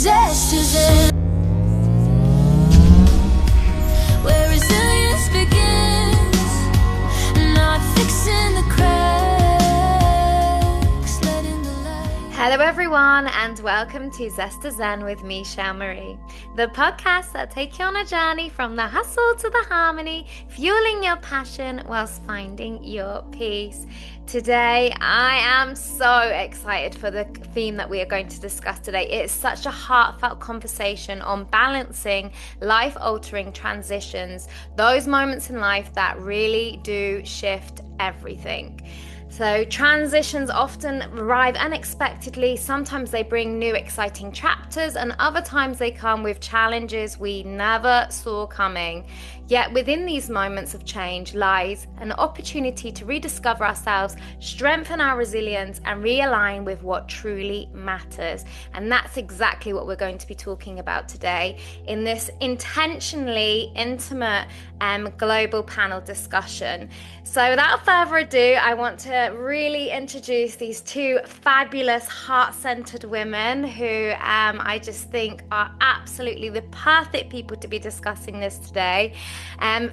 Zest is in, where resilience begins, not fixing the cracks, letting the light. Hello everyone and welcome to Zest to Zen with me, Shel, the podcast that takes you on a journey from the hustle to the harmony, fueling your passion whilst finding your peace. Today, I am so excited for the theme that we are going to discuss today. It's such a heartfelt conversation on balancing life-altering transitions, those moments in life that really do shift everything. So transitions often arrive unexpectedly. Sometimes they bring new exciting chapters, and other times they come with challenges we never saw coming. Yet within these moments of change lies an opportunity to rediscover ourselves, strengthen our resilience, and realign with what truly matters. And that's exactly what we're going to be talking about today in this intentionally intimate global panel discussion. So without further ado, I want to really introduce these two fabulous heart-centered women who I just think are absolutely the perfect people to be discussing this today.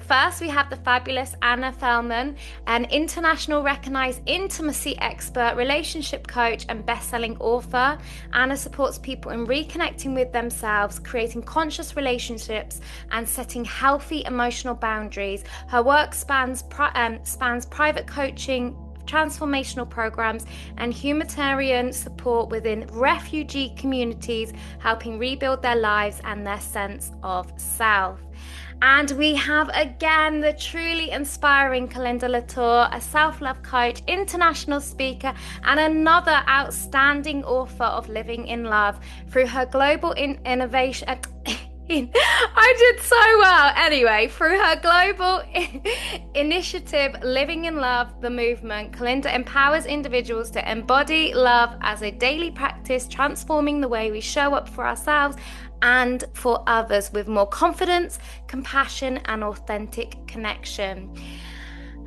First, we have the fabulous Anna Feldman, an international recognized intimacy expert, relationship coach, and best-selling author. Anna supports people in reconnecting with themselves, creating conscious relationships, and setting healthy emotional boundaries. Her work spans private coaching, transformational programs, and humanitarian support within refugee communities, helping rebuild their lives and their sense of self. And we have again the truly inspiring Kalinda Latour, a self-love coach, international speaker, and another outstanding author of Living in Love. Through her global innovation I did so well. Anyway, through her global initiative, Living in Love, the movement, Kalinda empowers individuals to embody love as a daily practice, transforming the way we show up for ourselves and for others with more confidence, compassion, and authentic connection.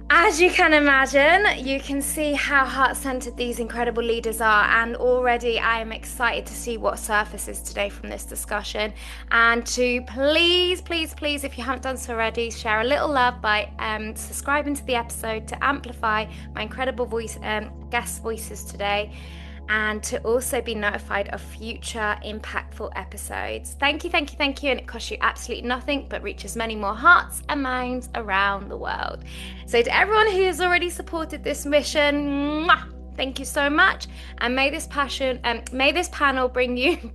As you can imagine, you can see how heart-centered these incredible leaders are, and already I am excited to see what surfaces today from this discussion. And to please, if you haven't done so already, share a little love by subscribing to the episode to amplify my incredible guest voices today, and to also be notified of future impactful episodes. Thank you, and it costs you absolutely nothing but reaches many more hearts and minds around the world. So to everyone who has already supported this mission, thank you so much, and may this panel bring you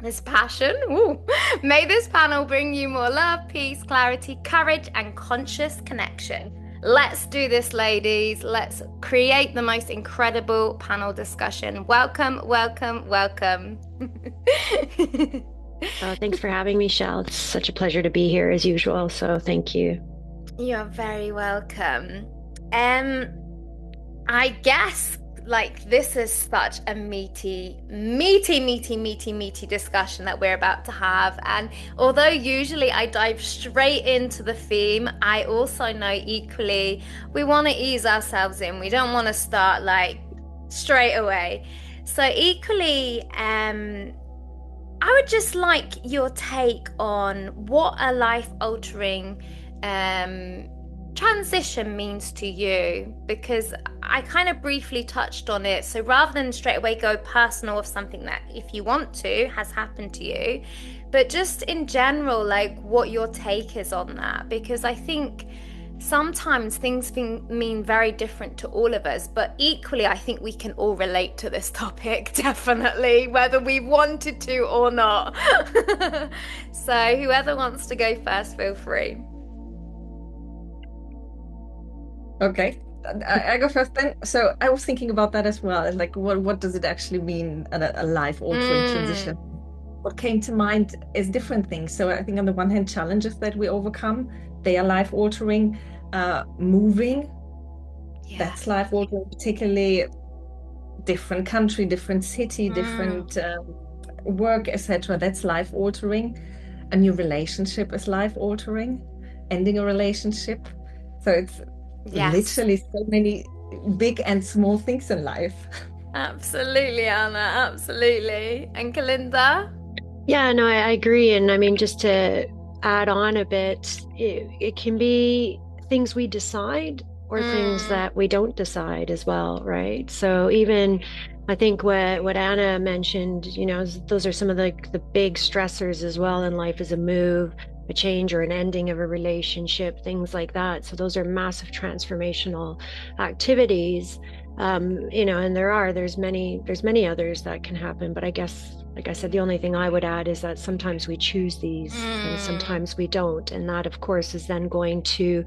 may this panel bring you more love, peace, clarity, courage, and conscious connection. Let's do this, ladies. Let's create the most incredible panel discussion. Welcome. Thanks for having me, Shel. It's such a pleasure to be here as usual. So thank you. You're very welcome. I guess this is such a meaty discussion that we're about to have. And although usually I dive straight into the theme, I also know equally we want to ease ourselves in. We don't want to start straight away. So equally, I would just like your take on what a life-altering transition means to you, because I kind of briefly touched on it. So rather than straight away go personal of something that, if you want to, has happened to you, but just in general, what your take is on that, because I think sometimes things mean very different to all of us, but equally I think we can all relate to this topic, definitely, whether we wanted to or not. So whoever wants to go first, feel free. Okay, I go first then. So I was thinking about that as well. What does it actually mean, a life-altering transition? What came to mind is different things. So I think on the one hand, challenges that we overcome, they are life-altering. Moving, that's life-altering, particularly different country, different city, different work, etc. That's life-altering. A new relationship is life-altering. Ending a relationship. So it's literally so many big and small things in life. Absolutely, Anna, absolutely. And Kalinda? Yeah, no, I agree. And I mean, just to add on a bit, it can be things we decide or things Mm, that we don't decide as well, right? So even I think what Anna mentioned, those are some of the big stressors as well in life is a move, a change or an ending of a relationship, things like that. So those are massive transformational activities. And there's many others that can happen, but I guess, like I said, the only thing I would add is that sometimes we choose these and mm, sometimes we don't. And that, of course, is then going to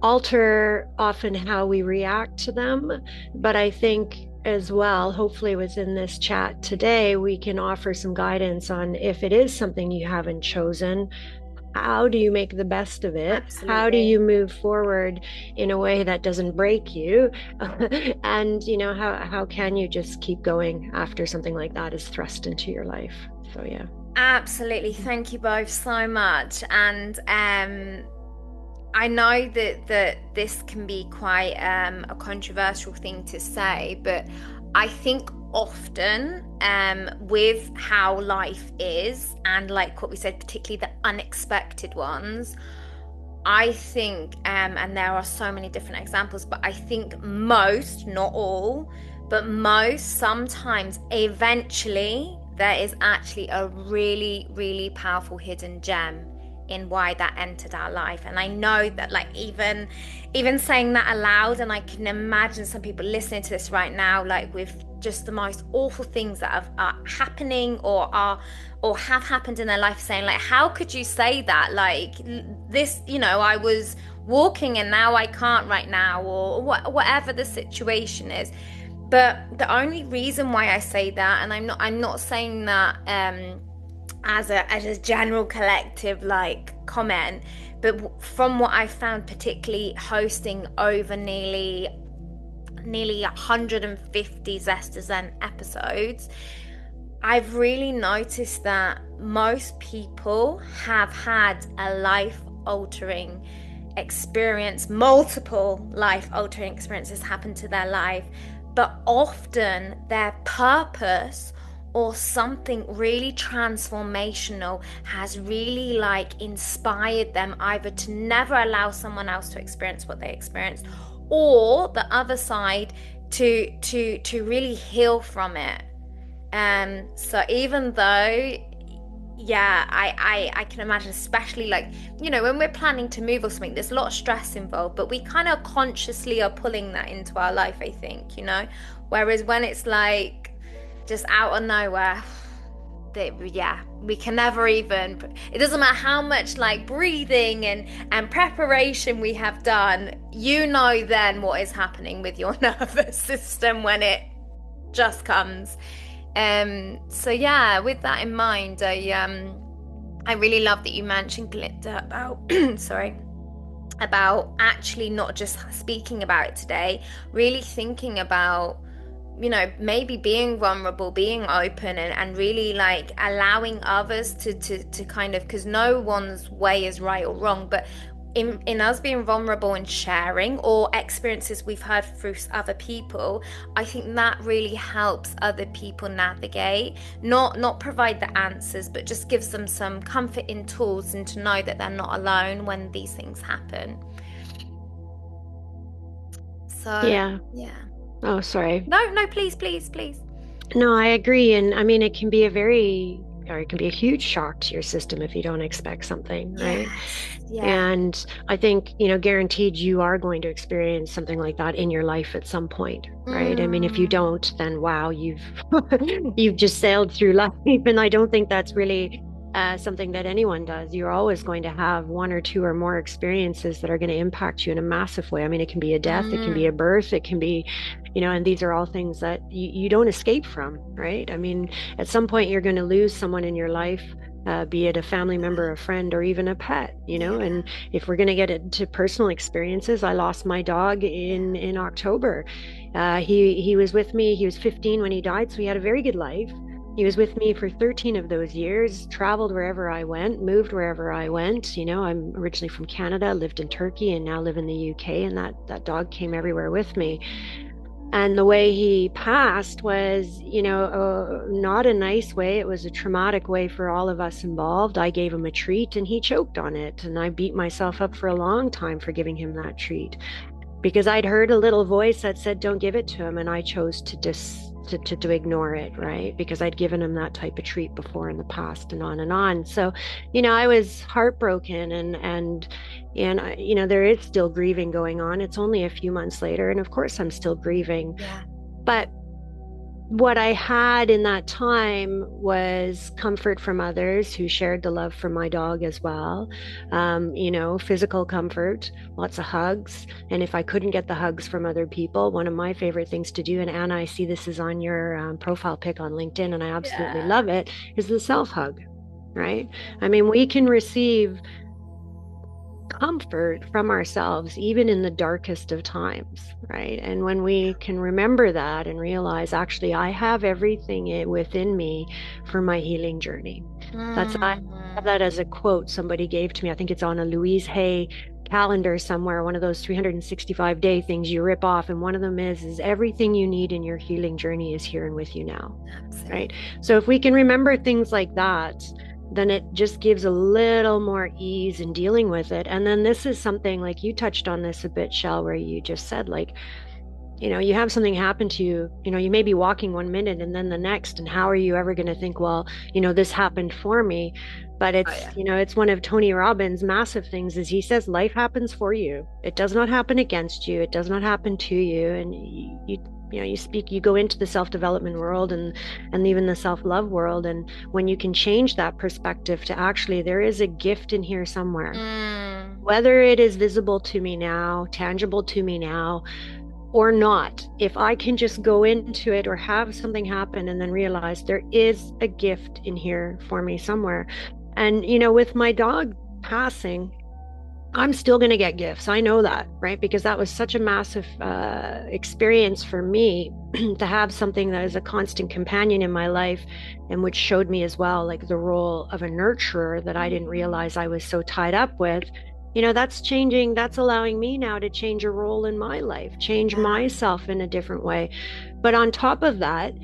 alter often how we react to them. But I think as well, hopefully within this chat today, we can offer some guidance on if it is something you haven't chosen, how do you make the best of it? How do absolutely. you move forward in a way that doesn't break you? And how can you just keep going after something like that is thrust into your life? So yeah. Absolutely. Thank you both so much. And I know that this can be quite a controversial thing to say, but I think often with how life is, and like what we said, particularly the unexpected ones, I think, and there are so many different examples, but I think most, not all, but most, sometimes, eventually, there is actually a really, really powerful hidden gem in why that entered our life. And I know that, like, even saying that aloud, and I can imagine some people listening to this right now, like with just the most awful things that are happening or have happened in their life, saying like, how could you say that, like this, I was walking and now I can't right now, or whatever the situation is. But the only reason why I say that, and I'm not saying that as a general collective like comment, but from what I found, particularly hosting over nearly 150 Zest Zen episodes, I've really noticed that most people have had a life altering experience, multiple life altering experiences happen to their life, but often their purpose or something really transformational has really like inspired them either to never allow someone else to experience what they experienced, or the other side, to really heal from it. So even though, yeah, I can imagine, especially like, when we're planning to move or something, there's a lot of stress involved, but we kind of consciously are pulling that into our life, I think. Whereas when it's like just out of nowhere, yeah, we can never even, it doesn't matter how much like breathing and preparation we have done, then what is happening with your nervous system when it just comes. So yeah, with that in mind, I really love that you mentioned, Glinda, about sorry, about actually not just speaking about it today, really thinking about, maybe being vulnerable, being open, and really like allowing others to kind of, because no one's way is right or wrong, but in us being vulnerable and sharing or experiences we've heard through other people, I think that really helps other people navigate, not provide the answers, but just gives them some comfort in tools and to know that they're not alone when these things happen. So Yeah. yeah. Oh, sorry. No, no, please, please, please. No, I agree. And I mean, it can be a huge shock to your system if you don't expect something, right? Yes, yeah. And I think, guaranteed you are going to experience something like that in your life at some point, right? I mean, if you Mm, don't, then wow, you've you've just sailed through life. And I don't think that's really something that anyone does. You're always going to have one or two or more experiences that are going to impact you in a massive way. I mean, it can be a death, it can be a mm, birth, it can be, and these are all things that you don't escape from, right? I mean, at some point you're going to lose someone in your life, be it a family member, a friend, or even a pet, yeah, and if we're going to get into personal experiences, I lost my dog yeah. in October. He was with me. He was 15 when he died, so he had a very good life. He was with me for 13 of those years, traveled wherever I went, moved wherever I went. I'm originally from Canada, lived in Turkey, and now live in the UK, and that dog came everywhere with me. And the way he passed was, not a nice way. It was a traumatic way for all of us involved. I gave him a treat and he choked on it. And I beat myself up for a long time for giving him that treat because I'd heard a little voice that said, don't give it to him. And I chose to ignore it, right? Because I'd given him that type of treat before in the past and on and on. So, I was heartbroken and there is still grieving going on. It's only a few months later. And of course, I'm still grieving. Yeah. But what I had in that time was comfort from others who shared the love for my dog as well. Physical comfort, lots of hugs. And if I couldn't get the hugs from other people, one of my favorite things to do, and Anna, I see this is on your profile pic on LinkedIn, and I absolutely love it, is the self hug, right? I mean, we can receive comfort from ourselves, even in the darkest of times, right? And when we can remember that and realize, actually, I have everything within me for my healing journey. I have that as a quote somebody gave to me. I think it's on a Louise Hay calendar somewhere, one of those 365-day things you rip off. And one of them is everything you need in your healing journey is here and with you now. Absolutely. Right? So if we can remember things like that, then it just gives a little more ease in dealing with it. And then this is something like you touched on this a bit, Shel, where you just said, like, you have something happen to you, you may be walking 1 minute and then the next, and how are you ever going to think, well, this happened for me? But it's, it's one of Tony Robbins' massive things is he says, life happens for you. It does not happen against you. It does not happen to you. And you go into the self-development world and even the self-love world. And when you can change that perspective to actually, there is a gift in here somewhere, whether it is visible to me now, tangible to me now, or not, if I can just go into it or have something happen and then realize there is a gift in here for me somewhere. And, with my dog passing, I'm still going to get gifts. I know that, right? Because that was such a massive experience for me to have something that is a constant companion in my life, and which showed me as well, like the role of a nurturer that I didn't realize I was so tied up with. That's changing. That's allowing me now to change a role in my life, change myself in a different way. But on top of that,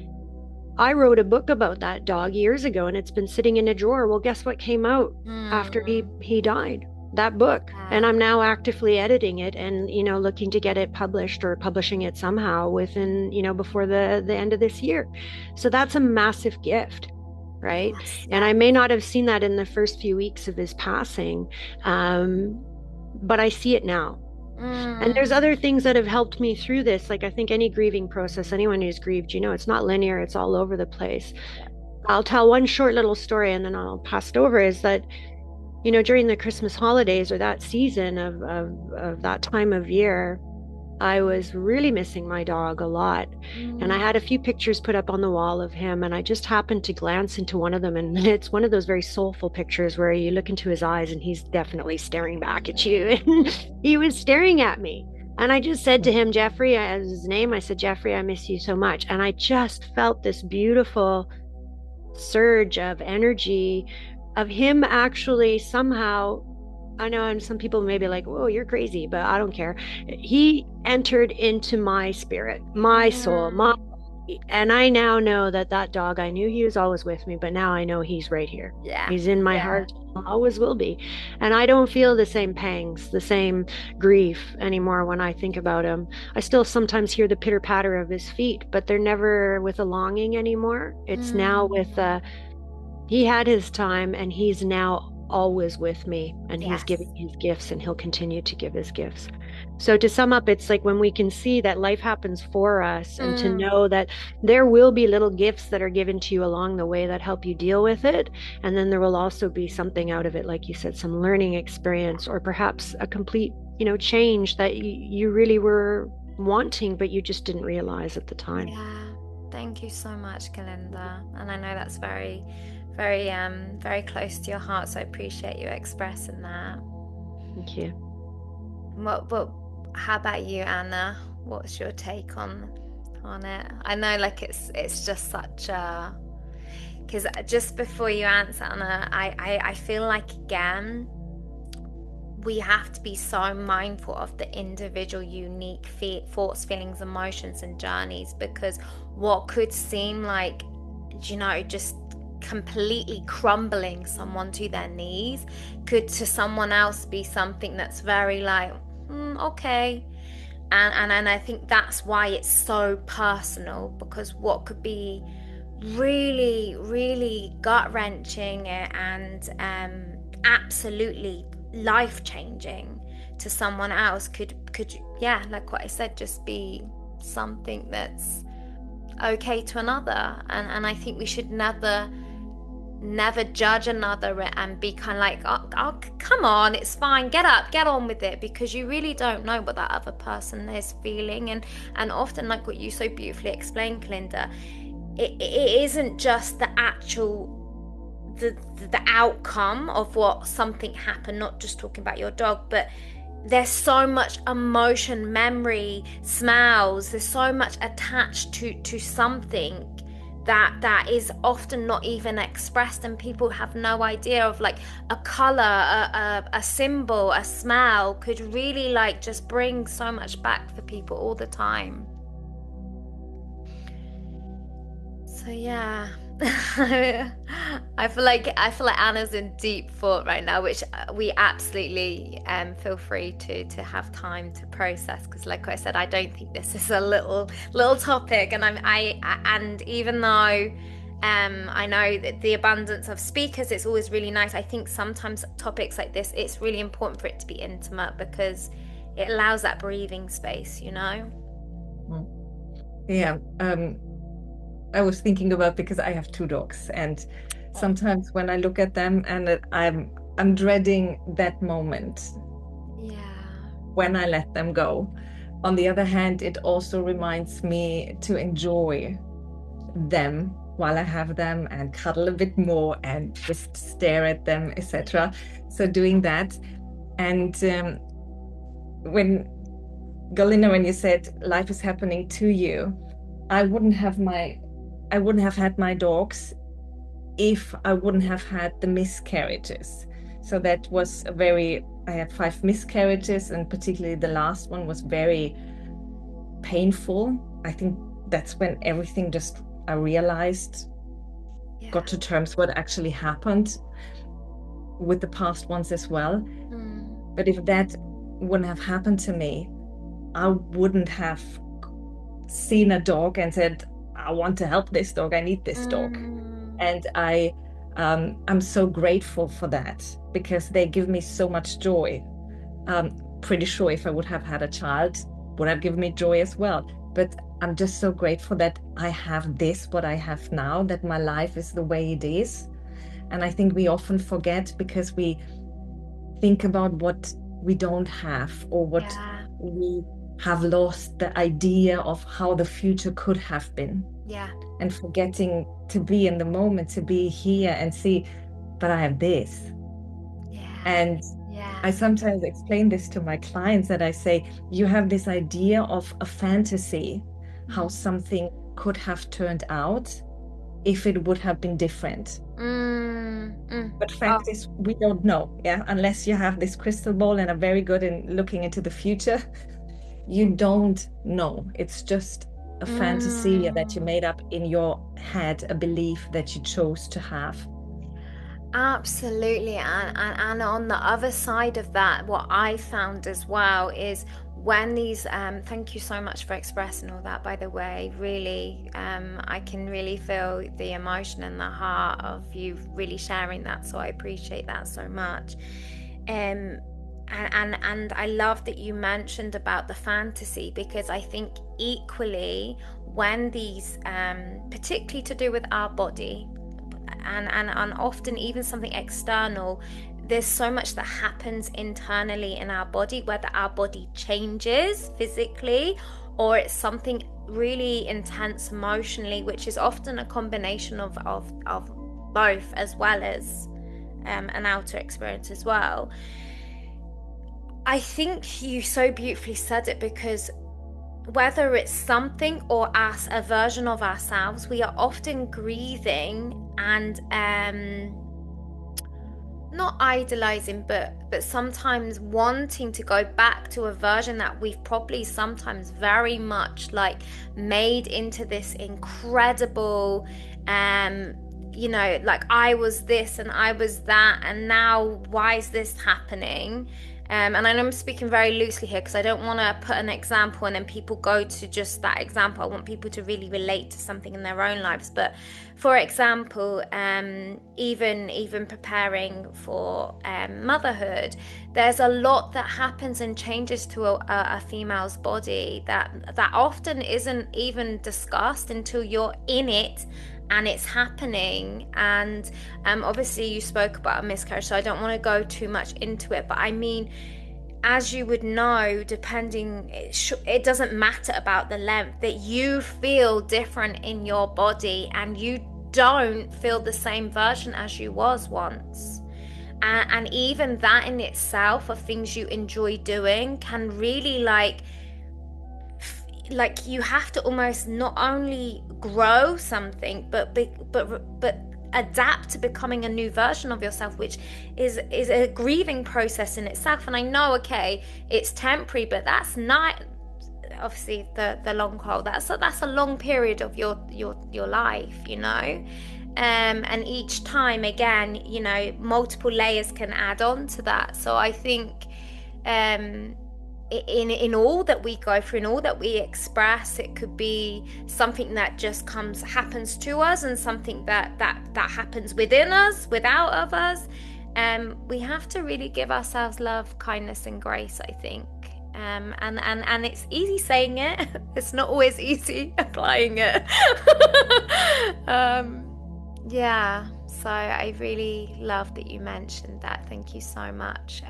I wrote a book about that dog years ago, and it's been sitting in a drawer. Well, guess what came out after he died? That book. And I'm now actively editing it and, looking to get it published or publishing it somehow within, before the end of this year. So that's a massive gift. Right. Yes. And I may not have seen that in the first few weeks of his passing, but I see it now. And there's other things that have helped me through this. Like, I think any grieving process, anyone who's grieved, it's not linear. It's all over the place. I'll tell one short little story and then I'll pass it over, is that, during the Christmas holidays or that season of that time of year, I was really missing my dog a lot. And I had a few pictures put up on the wall of him, and I just happened to glance into one of them, and it's one of those very soulful pictures where you look into his eyes and he's definitely staring back at you. And he was staring at me. And I just said to him, Jeffrey, as his name, I said, Jeffrey, I miss you so much. And I just felt this beautiful surge of energy of him actually somehow, I know, and some people may be like, whoa, you're crazy, but I don't care. He entered into my spirit, my soul, and I now know that dog, I knew he was always with me, but now I know he's right here. Yeah. He's in my heart, always will be. And I don't feel the same pangs, the same grief anymore when I think about him. I still sometimes hear the pitter patter of his feet, but they're never with a longing anymore. It's now with, he had his time and he's now always with me, and he's giving his gifts, and he'll continue to give his gifts. So to sum up, it's like when we can see that life happens for us, and to know that there will be little gifts that are given to you along the way that help you deal with it, and then there will also be something out of it, like you said, some learning experience, or perhaps a complete change that you really were wanting but you just didn't realize at the time. Thank you so much, Galinda. And I know that's very, very close to your heart, so I appreciate you expressing that. Thank you. But how about you, Anna? What's your take on it? I know, like, it's just such a, because just before you answer, Anna, I feel like, again, we have to be so mindful of the individual unique thoughts, feelings, emotions and journeys, because what could seem like, just completely crumbling someone to their knees could to someone else be something that's very like, okay. And I think that's why it's so personal, because what could be really, really gut-wrenching and absolutely life-changing to someone else could yeah, like what I said, just be something that's okay to another. And I think we should never judge another and be kind of like, oh, come on, it's fine, get up, get on with it, because you really don't know what that other person is feeling. And often, like what you so beautifully explained, Kalinda, it isn't just the actual the outcome of what something happened, not just talking about your dog, but there's so much emotion, memory, smells, there's so much attached to something that is often not even expressed, and people have no idea of, like, a color, a symbol, a smell could really like just bring so much back for people all the time. So yeah. I feel like Anna's in deep thought right now, which we absolutely feel free to have time to process, because like I said, I don't think this is a little topic, and and even though I know that the abundance of speakers, it's always really nice, I think sometimes topics like this, it's really important for it to be intimate, because it allows that breathing space, Yeah. I was thinking about, because I have 2 dogs, and sometimes when I look at them, and I'm dreading that moment. Yeah. When I let them go. On the other hand, it also reminds me to enjoy them while I have them, and cuddle a bit more and just stare at them, etc. So doing that. And when Galina, when you said life is happening to you, I wouldn't have had my dogs if I wouldn't have had the miscarriages. So that was I had 5 miscarriages, and particularly the last one was very painful. I think that's when everything I realized, got to terms what actually happened with the past ones as well. But if that wouldn't have happened to me, I wouldn't have seen a dog and said, I want to help this dog, I need this dog. And I'm so grateful for that, because they give me so much joy. Pretty sure if I would have had a child, would have given me joy as well. But I'm just so grateful that I have what I have now, that my life is the way it is. And I think we often forget, because we think about what we don't have, or what we have lost the idea of how the future could have been. Yeah. And forgetting to be in the moment, to be here and see, but I have this. Yeah. And I sometimes explain this to my clients, that I say, you have this idea of a fantasy, how something could have turned out if it would have been different. But fact is, we don't know, unless you have this crystal ball and are very good in looking into the future. You don't know. It's just a fantasy that you made up in your head, a belief that you chose to have. Absolutely. And on the other side of that, what I found as well is when these thank you so much for expressing all that, by the way. Really, I can really feel the emotion in the heart of you really sharing that, so I appreciate that so much. And I love that you mentioned about the fantasy, because I think equally when these particularly to do with our body and often even something external, there's so much that happens internally in our body, whether our body changes physically or it's something really intense emotionally, which is often a combination of both, as well as an outer experience as well. I think you so beautifully said it, because whether it's something or us, a version of ourselves, we are often grieving and not idolizing, but but sometimes wanting to go back to a version that we've probably sometimes very much like made into this incredible, like I was this and I was that, and now why is this happening? And I know I'm speaking very loosely here because I don't want to put an example and then people go to just that example. I want people to really relate to something in their own lives. But for example, even preparing for motherhood, there's a lot that happens and changes to a female's body that often isn't even discussed until you're in it and it's happening. And obviously you spoke about a miscarriage, so I don't want to go too much into it, but I mean, as you would know, depending, it doesn't matter about the length, that you feel different in your body and you don't feel the same version as you was once. And even that in itself of things you enjoy doing can really like you have to almost not only grow something but adapt to becoming a new version of yourself, which is a grieving process in itself. And I know, okay, it's temporary, but that's not obviously the long haul. That's a long period of your life, you know. And each time, again, you know, multiple layers can add on to that. So I think in all that we go through, in all that we express, it could be something that just happens to us, and something that happens within us, without of us. We have to really give ourselves love, kindness, and grace, I think. And it's easy saying it. It's not always easy applying it. Yeah. So I really love that you mentioned that. Thank you so much.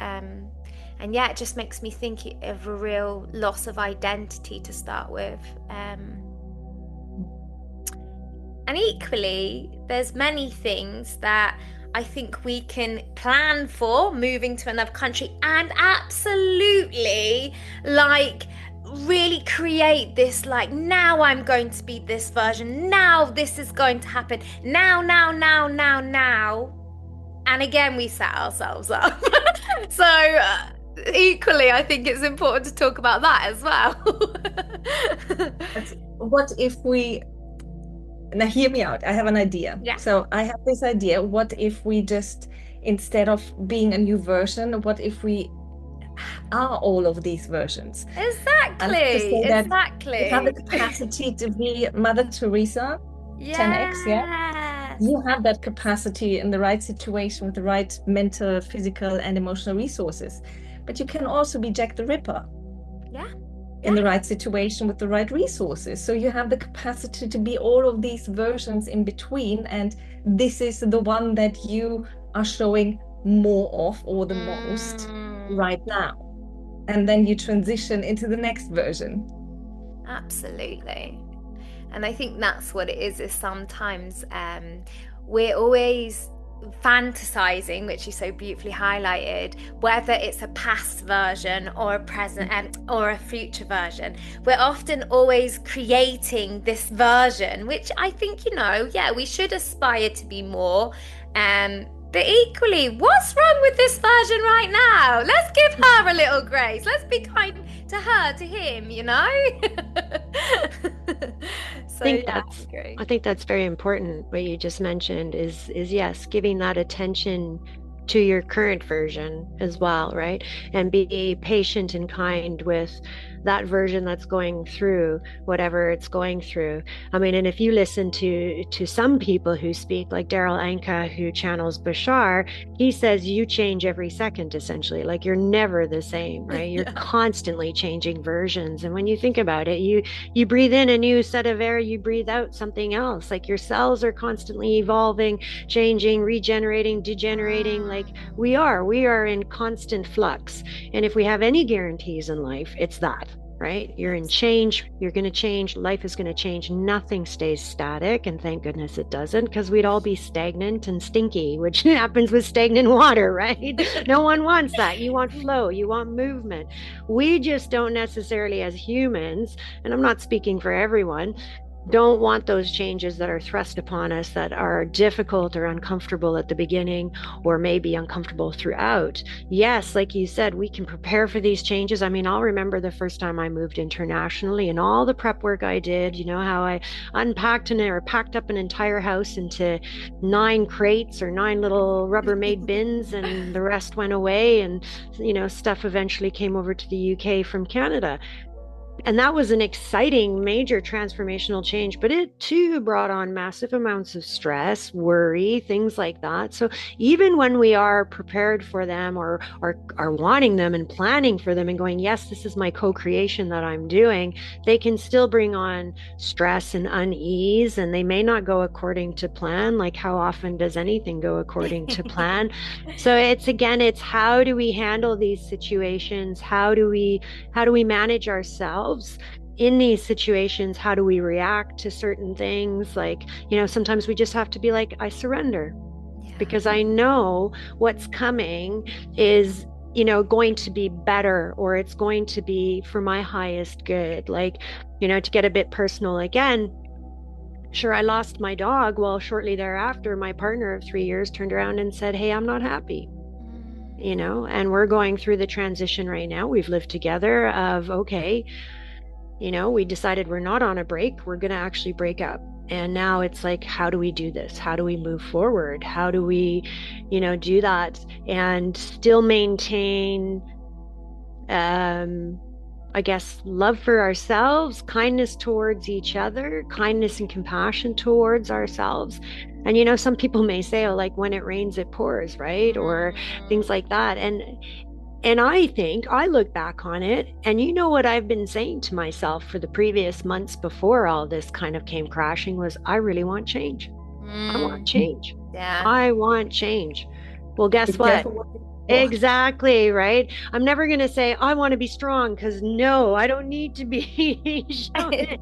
And yeah, it just makes me think of a real loss of identity to start with. And equally, there's many things that I think we can plan for moving to another country, and absolutely like really create this, like, now I'm going to be this version, now this is going to happen, now. And again, we set ourselves up. So equally, I think it's important to talk about that as well. What if we, now hear me out, I have an idea. Yeah. So I have this idea, what if we just, instead of being a new version, what if we are all of these versions? Exactly. You have the capacity to be Mother Teresa, Yes. 10x, yeah? You have that capacity in the right situation with the right mental, physical, and emotional resources. But you can also be Jack the Ripper. Yeah. In the right situation with the right resources. So you have the capacity to be all of these versions in between, and this is the one that you are showing more of, or the most right now. And then you transition into the next version. Absolutely. And I think that's what it is sometimes we're always fantasizing, which you so beautifully highlighted, whether it's a past version or a present or a future version. We're often always creating this version, which I think, you know, yeah, we should aspire to be more. But equally, what's wrong with this version right now? Let's give her a little grace. Let's be kind to her, to him, you know? So I think that's very important. What you just mentioned is yes, giving that attention to your current version as well, right? And be patient and kind with that version that's going through whatever it's going through. I mean, and if you listen to some people who speak, like Daryl Anka, who channels Bashar, he says you change every second, essentially. Like, you're never the same, right? You're constantly changing versions. And when you think about it, you breathe in a new set of air, you breathe out something else. Like, your cells are constantly evolving, changing, regenerating, degenerating. Like, we are in constant flux. And if we have any guarantees in life, it's that. Right? You're in change. You're going to change. Life is going to change. Nothing stays static. And thank goodness it doesn't, because we'd all be stagnant and stinky, which happens with stagnant water, right? No one wants that. You want flow. You want movement. We just don't necessarily, as humans, and I'm not speaking for everyone, don't want those changes that are thrust upon us that are difficult or uncomfortable at the beginning, or maybe uncomfortable throughout. Yes, like you said, we can prepare for these changes. I mean, I'll remember the first time I moved internationally and all the prep work I did, how I unpacked or packed up an entire house into 9 crates or 9 little Rubbermaid bins, and the rest went away. And, stuff eventually came over to the UK from Canada. And that was an exciting, major transformational change, but it too brought on massive amounts of stress, worry, things like that. So even when we are prepared for them, or are wanting them and planning for them and going, yes, this is my co-creation that I'm doing, they can still bring on stress and unease, and they may not go according to plan. Like, how often does anything go according to plan? So it's how do we handle these situations? How do we manage ourselves in these situations? How do we react to certain things? Like, sometimes we just have to be like, I surrender, because I know what's coming is, going to be better, or it's going to be for my highest good. Like, to get a bit personal again, sure, I lost my dog. Well, shortly thereafter, my partner of 3 years turned around and said, hey, I'm not happy. And we're going through the transition right now. We've lived together of, okay, we decided we're not on a break. We're going to actually break up. And now it's like, how do we do this? How do we move forward? How do we, do that and still maintain, I guess, love for ourselves, kindness towards each other, kindness and compassion towards ourselves. And, some people may say, oh, like, when it rains, it pours, right? Or things like that. And I think I look back on it, and what I've been saying to myself for the previous months before all this kind of came crashing was, I really want change. I want change. Yeah. I want change. Well, guess Be what? careful what you Exactly, right? I'm never going to say, I want to be strong, because no, I don't need to be stronger.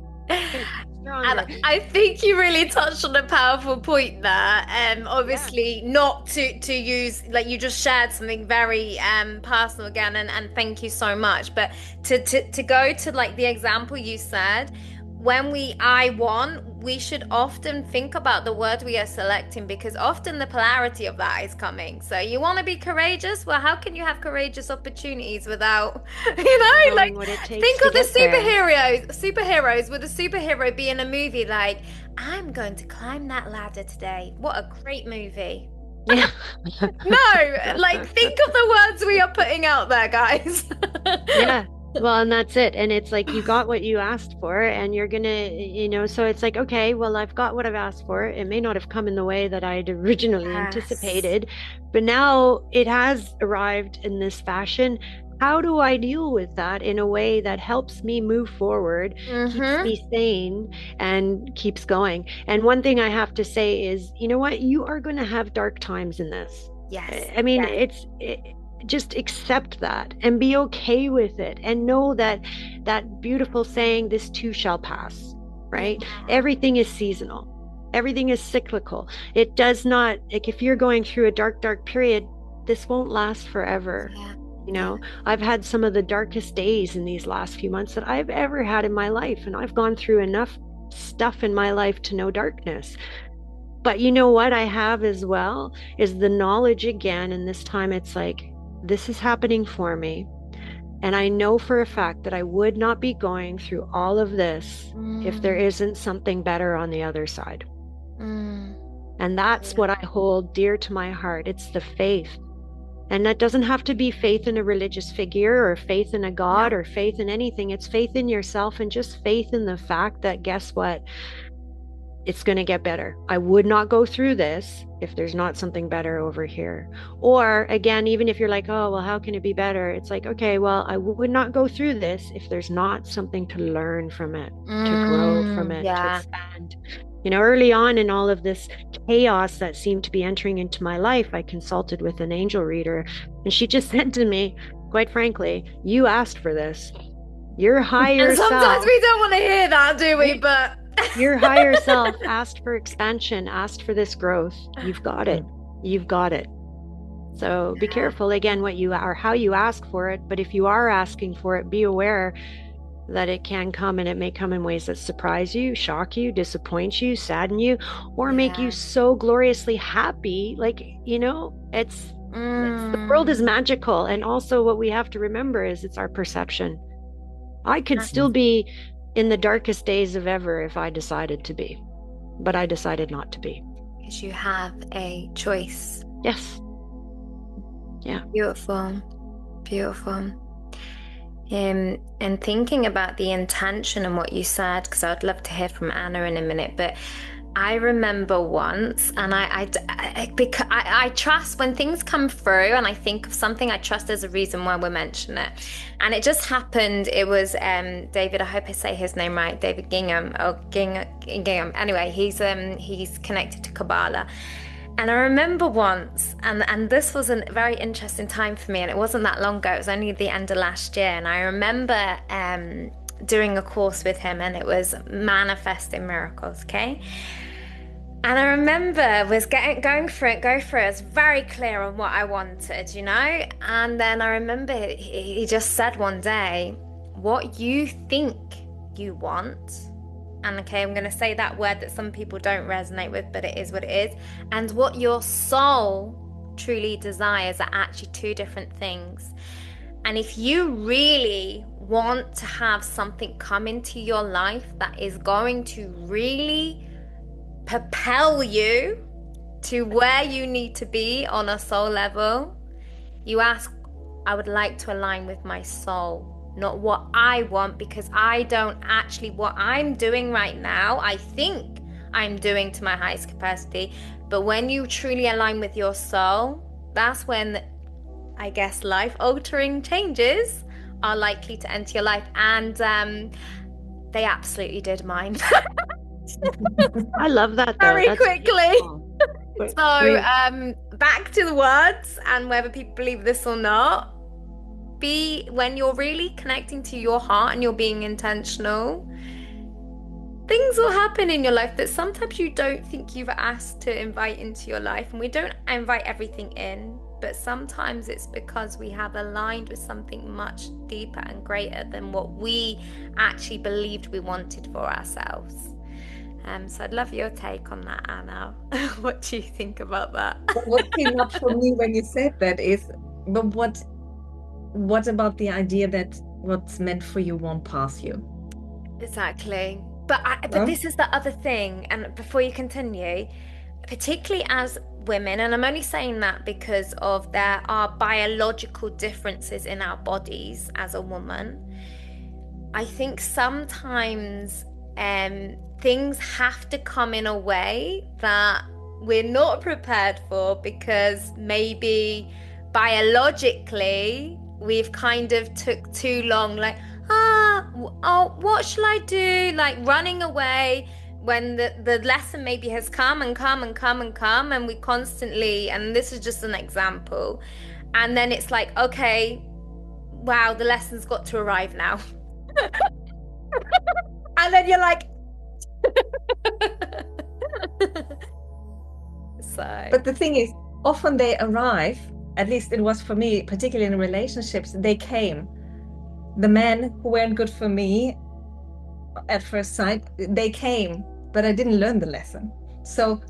And I think you really touched on a powerful point there. Obviously, not to use, like, you just shared something very personal again, and thank you so much. But to go to, like, the example you said, when we should often think about the word we are selecting, because often the polarity of that is coming. So you want to be courageous? Well, how can you have courageous opportunities without, knowing like, what it takes think to of the get there. superheroes, would a superhero be in a movie like, I'm going to climb that ladder today? What a great movie. Yeah. No, like, think of the words we are putting out there, guys. Yeah. Well, and that's it. And it's like, you got what you asked for, and you're gonna, so it's like, okay, well, I've got what I've asked for. It may not have come in the way that I'd originally anticipated, but now it has arrived in this fashion. How do I deal with that in a way that helps me move forward, keeps me sane, and keeps going? And one thing I have to say is, you know what? You are going to have dark times in this. Yes. I mean, just accept that and be okay with it, and know that beautiful saying, this too shall pass, right? Everything is seasonal. Everything is cyclical. It does not, like, if you're going through a dark period, this won't last forever. I've had some of the darkest days in these last few months that I've ever had in my life, and I've gone through enough stuff in my life to know darkness. But you know what I have as well is the knowledge again, and this time it's like, this is happening for me. And I know for a fact that I would not be going through all of this if there isn't something better on the other side. And that's what I hold dear to my heart. It's the faith. And that doesn't have to be faith in a religious figure, or faith in a God, or faith in anything. It's faith in yourself, and just faith in the fact that, guess what? It's going to get better. I would not go through this if there's not something better over here. Or again, even if you're like, oh, well, how can it be better? It's like, okay, well, I would not go through this if there's not something to learn from it, to grow from it, to expand. Early on in all of this chaos that seemed to be entering into my life, I consulted with an angel reader, and she just said to me, quite frankly, you asked for this. Your higher self. Sometimes we don't want to hear that, do we? But your higher self asked for expansion, asked for this growth. You've got it. You've got it. So be careful again what you are, how you ask for it. But if you are asking for it, be aware that it can come, and it may come in ways that surprise you, shock you, disappoint you, sadden you, or make you so gloriously happy. Like, the world is magical. And also what we have to remember is it's our perception. I could still be in the darkest days of ever if I decided to be, but I decided not to be. Because you have a choice. Yes. Yeah. Beautiful. And thinking about the intention and what you said, because I'd love to hear from Anna in a minute, but I remember once, and I trust when things come through and I think of something, I trust there's a reason why we mention it. And it just happened. It was David, I hope I say his name right, David Gingham. Anyway, he's connected to Kabbalah. And I remember once, and this was a very interesting time for me, and it wasn't that long ago, it was only the end of last year, and I remember doing a course with him, and it was Manifesting Miracles, okay? And I remember was going through it, I was very clear on what I wanted, And then I remember he just said one day, what you think you want, and okay, I'm going to say that word that some people don't resonate with, but it is what it is, and what your soul truly desires are actually two different things. And if you really want to have something come into your life that is going to really propel you to where you need to be on a soul level, you ask, I would like to align with my soul, not what I want, because I don't actually, what I'm doing right now, I think I'm doing to my highest capacity. But when you truly align with your soul, that's when, I guess, life-altering changes are likely to enter your life. And they absolutely did mine. I love that, though. Very quickly. So back to the words, and whether people believe this or not, when you're really connecting to your heart and you're being intentional, things will happen in your life that sometimes you don't think you've asked to invite into your life. And we don't invite everything in, but sometimes it's because we have aligned with something much deeper and greater than what we actually believed we wanted for ourselves. So I'd love your take on that, Anna. What do you think about that? What came up for me when you said that is, but what about the idea that what's meant for you won't pass you? Exactly. But this is the other thing, and before you continue, particularly as women, and I'm only saying that because of there are biological differences in our bodies as a woman, I think sometimes things have to come in a way that we're not prepared for, because maybe biologically we've kind of took too long, like, what shall I do? Like running away when the lesson maybe has come, and we constantly, and this is just an example, and then it's like, okay, wow, the lesson's got to arrive now. And then you're like, But the thing is, often they arrive, at least it was for me, particularly in relationships, they came. The men who weren't good for me at first sight, they came, but I didn't learn the lesson. So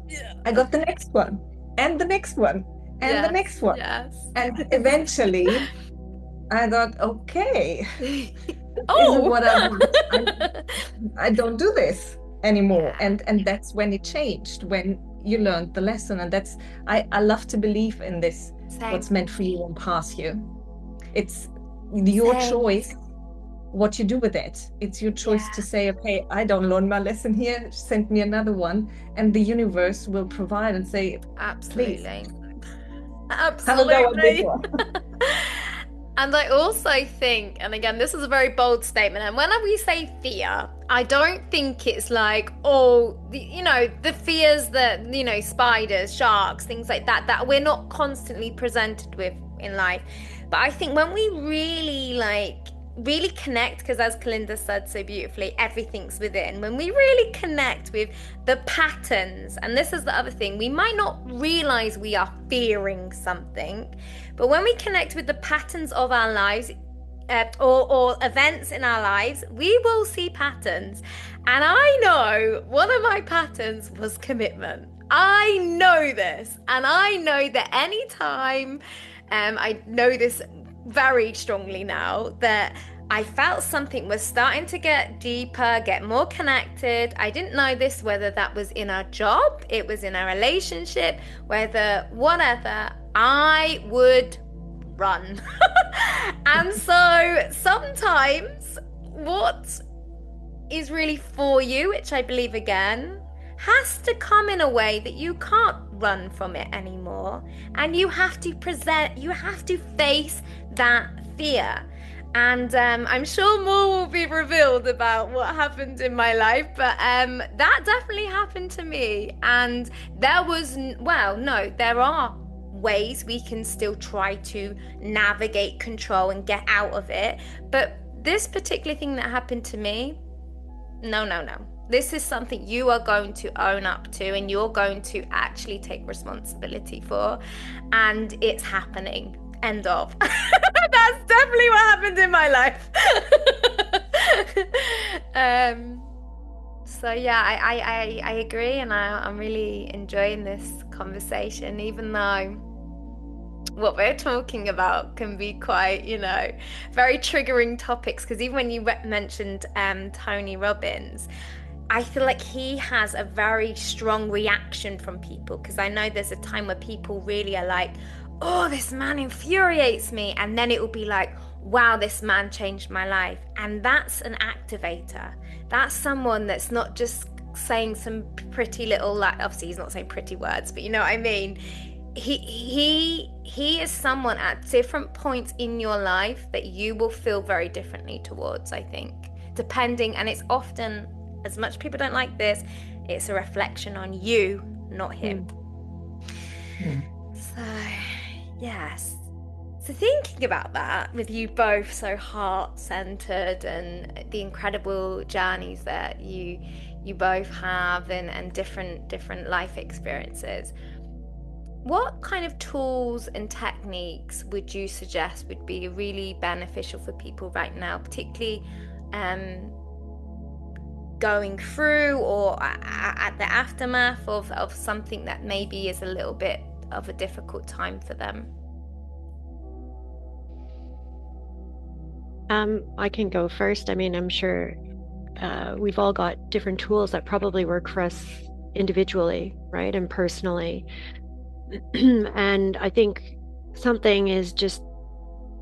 I got the next one, and the next one, and the next one. Yes. And eventually I thought, okay, oh, isn't what I want. I don't do this anymore. And that's when it changed, when you learned the lesson. And that's, I love to believe in this. Same. What's meant for you won't pass you. It's your choice what you do with it. It's your choice to say, okay, I don't learn my lesson here, send me another one, and the universe will provide and say, absolutely, please, absolutely. Have a go at this one. And I also think, and again, this is a very bold statement, and when we say fear, I don't think it's like, the fears that, spiders, sharks, things like that we're not constantly presented with in life. But I think when we really connect, because as Kalinda said so beautifully, everything's within. When we really connect with the patterns, and this is the other thing, we might not realize we are fearing something, but when we connect with the patterns of our lives, or events in our lives, we will see patterns. And I know one of my patterns was commitment. I know this. And I know that anytime, I know this very strongly now, that I felt something was starting to get deeper, get more connected. I didn't know this, whether that was in a job, it was in a relationship, whether whatever, I would run. And so sometimes what is really for you, which I believe again, has to come in a way that you can't run from it anymore. And you have to face that fear. And I'm sure more will be revealed about what happened in my life, but that definitely happened to me. And there are ways we can still try to navigate, control, and get out of it. But this particular thing that happened to me, no. This is something you are going to own up to, and you're going to actually take responsibility for. And it's happening. End of. That's definitely what happened in my life. So yeah, I agree, and I'm really enjoying this conversation, even though what we're talking about can be quite, very triggering topics. Because even when you mentioned Tony Robbins, I feel like he has a very strong reaction from people, because I know there's a time where people really are like, oh, this man infuriates me. And then it will be like, wow, this man changed my life. And that's an activator. That's someone that's not just saying some pretty little, like, obviously he's not saying pretty words, but you know what I mean? He is someone at different points in your life that you will feel very differently towards, I think, depending. And it's often, as much people don't like this, it's a reflection on you, not him. So yes. So thinking about that, with you both so heart-centered and the incredible journeys that you both have, and different life experiences, what kind of tools and techniques would you suggest would be really beneficial for people right now, particularly going through or at the aftermath of something that maybe is a little bit of a difficult time for them? I can go first. I mean, I'm sure we've all got different tools that probably work for us individually, right? And personally. And I think something is just,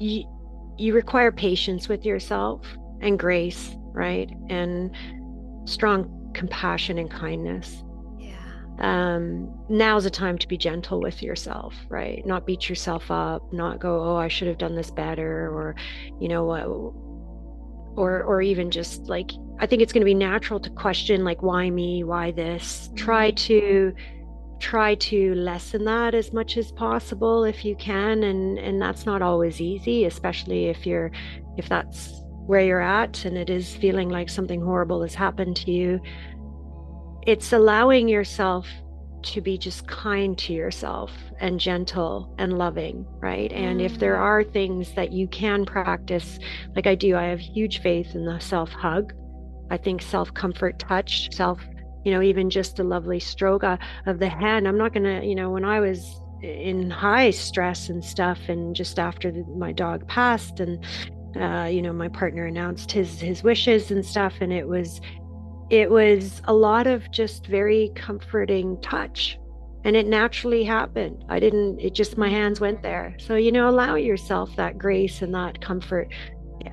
you require patience with yourself and grace, right? And strong compassion and kindness. Now's the time to be gentle with yourself, right? Not beat yourself up, not go, oh, I should have done this better, or you know what, or even just like, I think it's going to be natural to question, like, why me, why this? Try to lessen that as much as possible if you can, and that's not always easy, especially if that's where you're at and it is feeling like something horrible has happened to you. It's allowing yourself to be just kind to yourself and gentle and loving, right? And if there are things that you can practice, like I do, I have huge faith in the self-hug. I think self-comfort touch, even just a lovely stroke of the hand. I'm not gonna, when I was in high stress and stuff, and just after my dog passed, and my partner announced his wishes and stuff, and it was a lot of just very comforting touch, and it naturally happened. My hands went there. So, allow yourself that grace and that comfort.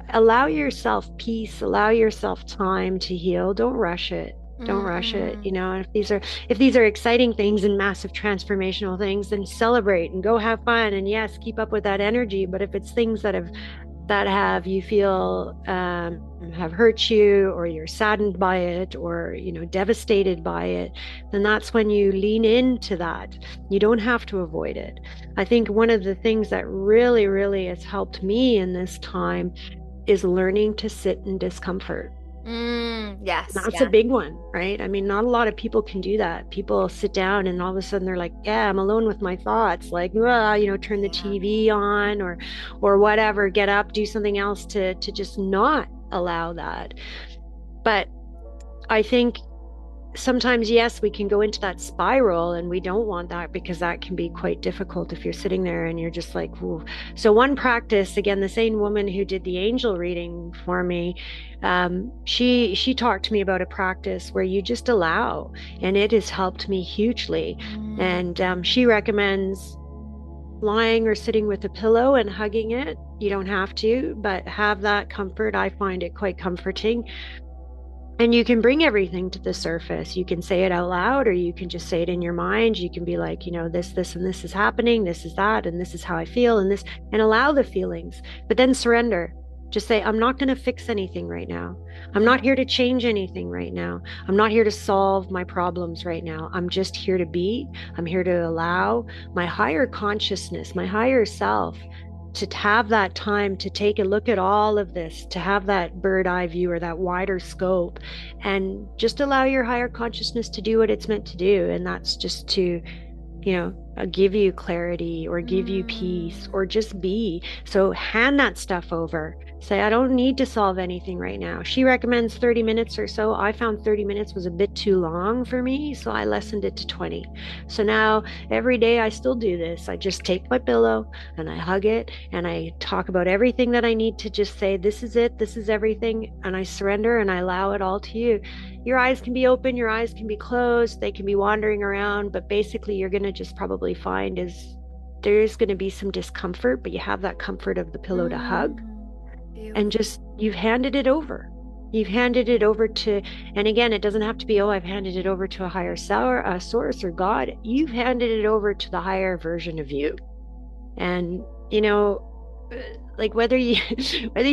Allow yourself peace, allow yourself time to heal. Don't rush it. Don't rush it. If these are exciting things and massive transformational things, then celebrate and go have fun. And yes, keep up with that energy. But if it's things that you feel have hurt you, or you're saddened by it, or devastated by it, then that's when you lean into that. You don't have to avoid it. I think one of the things that really, really has helped me in this time is learning to sit in discomfort. Yes, That's a yeah. big one, right? I mean, not a lot of people can do that. People sit down and all of a sudden they're like, yeah, I'm alone with my thoughts. Like, turn the Yeah. TV on or whatever, get up, do something else to just not allow that. But I think sometimes, yes, we can go into that spiral and we don't want that because that can be quite difficult if you're sitting there and you're just like, ooh. So one practice, again, the same woman who did the angel reading for me, she talked to me about a practice where you just allow, and it has helped me hugely. And she recommends lying or sitting with a pillow and hugging it. You don't have to, but have that comfort. I find it quite comforting. And you can bring everything to the surface. You can say it out loud, or you can just say it in your mind. You can be like, this, and this is happening. This is that, and this is how I feel, and this, and allow the feelings, but then surrender. Just say, I'm not going to fix anything right now. I'm not here to change anything right now. I'm not here to solve my problems right now. I'm just here to be. I'm here to allow my higher consciousness, my higher self, to have that time to take a look at all of this, to have that bird eye view or that wider scope, and just allow your higher consciousness to do what it's meant to do. And that's just to, give you clarity or give you peace or just be. So hand that stuff over. Say, I don't need to solve anything right now. She recommends 30 minutes or so. I found 30 minutes was a bit too long for me, so I lessened it to 20. So now every day I still do this. I just take my pillow and I hug it and I talk about everything that I need to just say, this is it, this is everything. And I surrender and I allow it all to you. Your eyes can be open, your eyes can be closed, they can be wandering around, but basically you're going to just probably find is there's going to be some discomfort, but you have that comfort of the pillow to hug. And just, you've handed it over. You've handed it over to, and again, it doesn't have to be, I've handed it over to a higher source or God. You've handed it over to the higher version of you. And, like whether you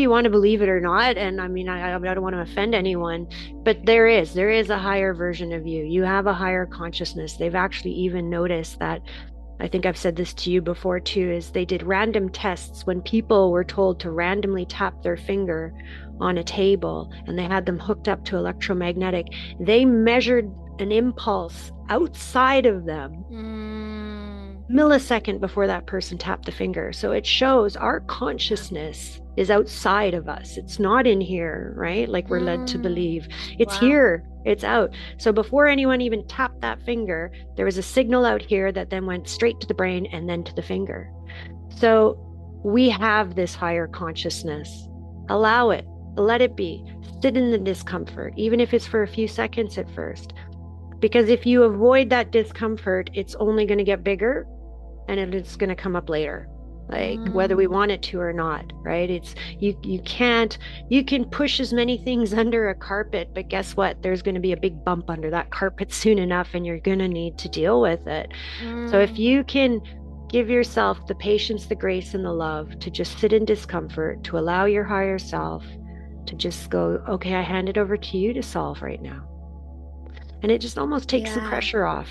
want to believe it or not, and I mean, I don't want to offend anyone, but there is a higher version of you. You have a higher consciousness. They've actually even noticed that, I think I've said this to you before too, is they did random tests when people were told to randomly tap their finger on a table and they had them hooked up to electromagnetic. They measured an impulse outside of them millisecond before that person tapped the finger. So it shows our consciousness is outside of us. It's not in here, right? Like we're led to believe. It's here. It's out. So before anyone even tapped that finger, there was a signal out here that then went straight to the brain and then to the finger. So we have this higher consciousness. Allow it. Let it be. Sit in the discomfort, even if it's for a few seconds at first. Because if you avoid that discomfort, it's only going to get bigger and it's going to come up later, like whether we want it to or not, right? It's you can push as many things under a carpet, but guess what? There's going to be a big bump under that carpet soon enough and you're going to need to deal with it. So if you can give yourself the patience, the grace, and the love to just sit in discomfort, to allow your higher self to just go, okay, I hand it over to you to solve right now. And it just almost takes the pressure off.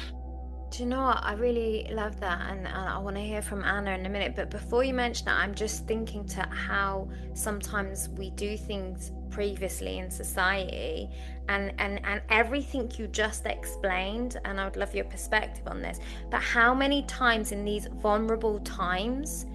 Do you know what? I really love that, and I want to hear from Anna in a minute. But before you mention that, I'm just thinking to how sometimes we do things previously in society, and everything you just explained, and I would love your perspective on this. But how many times in these vulnerable times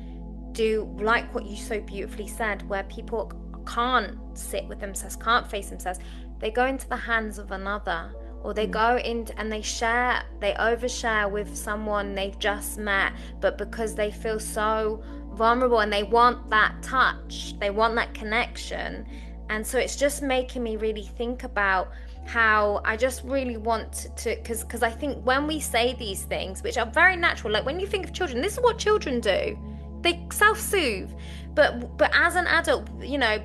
do, like what you so beautifully said, where people can't sit with themselves, can't face themselves, they go into the hands of another. Or they go in and they overshare with someone they've just met, but because they feel so vulnerable and they want that touch, they want that connection. And so it's just making me really think about how I just really want to, because I think when we say these things, which are very natural, like when you think of children, this is what children do. They self-soothe. But as an adult,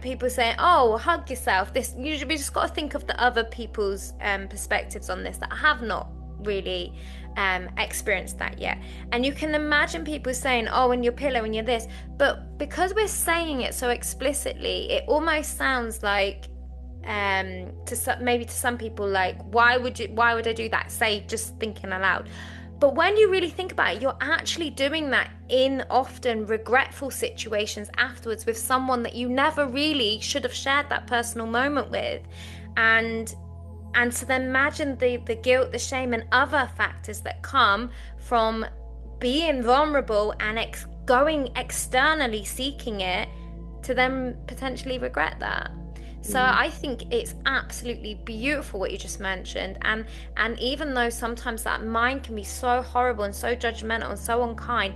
people say, oh, hug yourself. This, usually we just got to think of the other people's perspectives on this that have not really experienced that yet. And you can imagine people saying, oh, and your pillow and you're this. But because we're saying it so explicitly, it almost sounds like maybe to some people, like, why would I do that? Say, just thinking aloud. But when you really think about it, you're actually doing that in often regretful situations afterwards with someone that you never really should have shared that personal moment with. and so then imagine the guilt, the shame, and other factors that come from being vulnerable and going externally seeking it, to then potentially regret that. So I think it's absolutely beautiful what you just mentioned, and even though sometimes that mind can be so horrible and so judgmental and so unkind,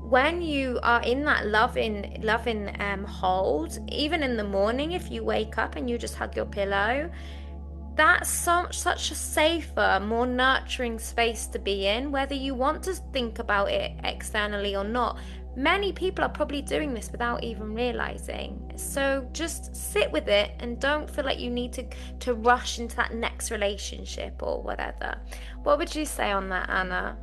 when you are in that loving hold, even in the morning, if you wake up and you just hug your pillow, that's such a safer, more nurturing space to be in, whether you want to think about it externally or not. Many people are probably doing this without even realizing. So just sit with it and don't feel like you need to rush into that next relationship or whatever. What would you say on that, Anna?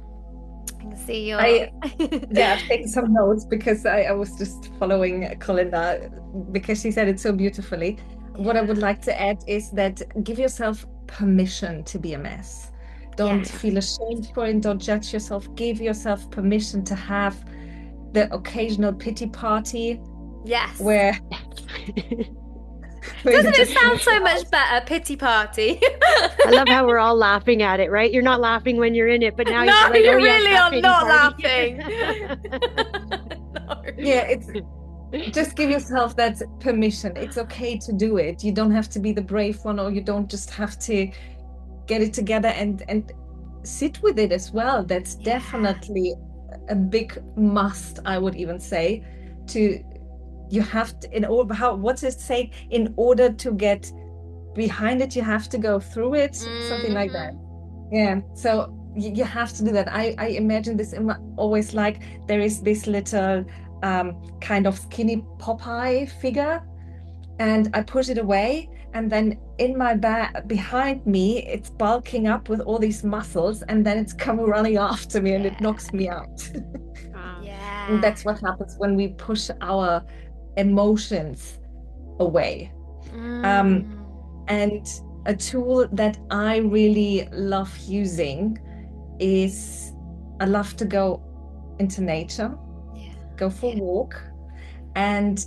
I can see your... Yeah, I've taken some notes because I was just following Colinda because she said it so beautifully. What I would like to add is that give yourself permission to be a mess. Don't feel ashamed for it. Don't judge yourself. Give yourself permission to have the occasional pity party. Yes. Where doesn't it sound so much better? Pity party. I love how we're all laughing at it, right? You're not laughing when you're in it, but now no, you're like, you oh, really yes, are not party. laughing. No. Yeah, it's just give yourself that permission. It's okay to do it. You don't have to be the brave one, or you don't just have to get it together and sit with it as well. That's definitely a big must, I would even say. You have to, what's it say? In order to get behind it, you have to go through it, something like that. Yeah, so you have to do that. I imagine this always like there is this little kind of skinny Popeye figure, and I push it away, and then in my back behind me it's bulking up with all these muscles, and then it's come running after me and it knocks me out. And that's what happens when we push our emotions away. And a tool that I really love using is I love to go into nature, go for a walk, and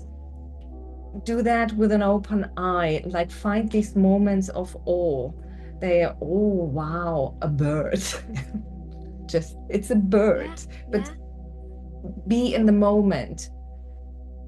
do that with an open eye. Like find these moments of awe. They are, oh wow, a bird. Just it's a bird, but be in the moment.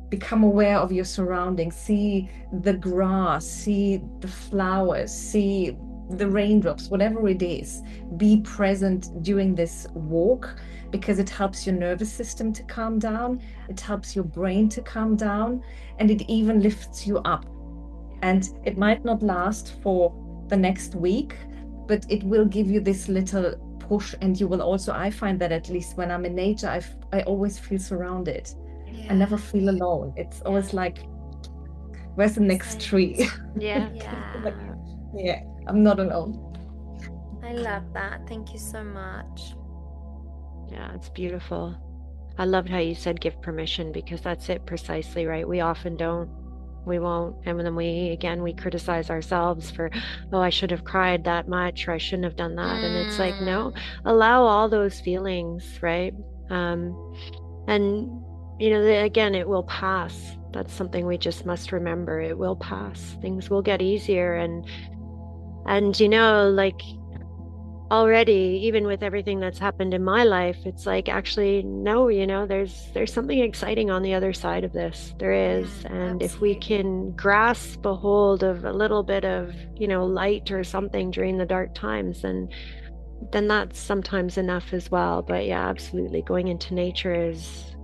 Become aware of your surroundings. See the grass, see the flowers, see the raindrops, whatever it is. Be present during this walk because it helps your nervous system to calm down. It helps your brain to calm down, and it even lifts you up. And it might not last for the next week, but it will give you this little push. And you will also, I find that at least when I'm in nature, I always feel surrounded. I never feel alone. It's always like, where's the next tree? Yeah. Yeah, I'm not alone. I love that. Thank you so much. Yeah, it's beautiful. I loved how you said give permission, because that's it precisely, right? We often don't. We won't. And then we criticize ourselves for, oh, I should have cried that much, or I shouldn't have done that. And it's like, no, allow all those feelings, right? And again, it will pass. That's something we just must remember. It will pass. Things will get easier. And like already, even with everything that's happened in my life, it's like, actually, no, there's something exciting on the other side of this. There is. And if we can grasp a hold of a little bit of, light or something during the dark times, then that's sometimes enough as well. But yeah, absolutely. Going into nature is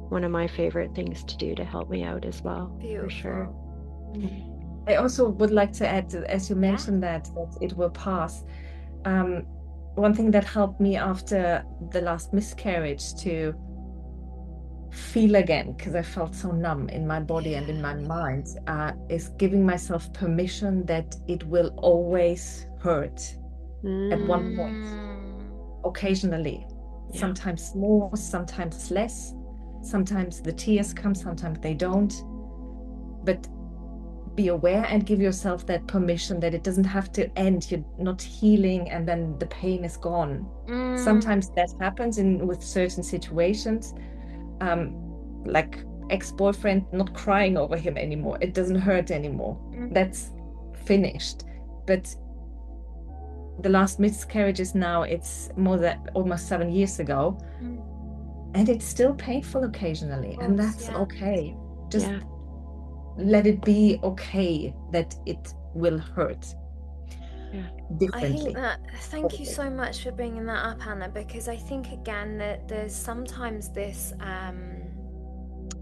one of my favorite things to do to help me out as well. Beautiful. For sure. I also would like to add, as you mentioned that it will pass. One thing that helped me after the last miscarriage to feel again, because I felt so numb in my body and in my mind, is giving myself permission that it will always hurt at one point, occasionally. Sometimes more, sometimes less. Sometimes the tears come, sometimes they don't. But be aware and give yourself that permission that it doesn't have to end. You're not healing and then the pain is gone. Sometimes that happens with certain situations, like ex-boyfriend not crying over him anymore. It doesn't hurt anymore. That's finished. but the last miscarriages now, it's more than almost 7 years ago, and it's still painful occasionally, and that's okay. Just let it be okay that it will hurt differently. I think that, thank you so much for bringing that up, Anna, because I think again that there's sometimes this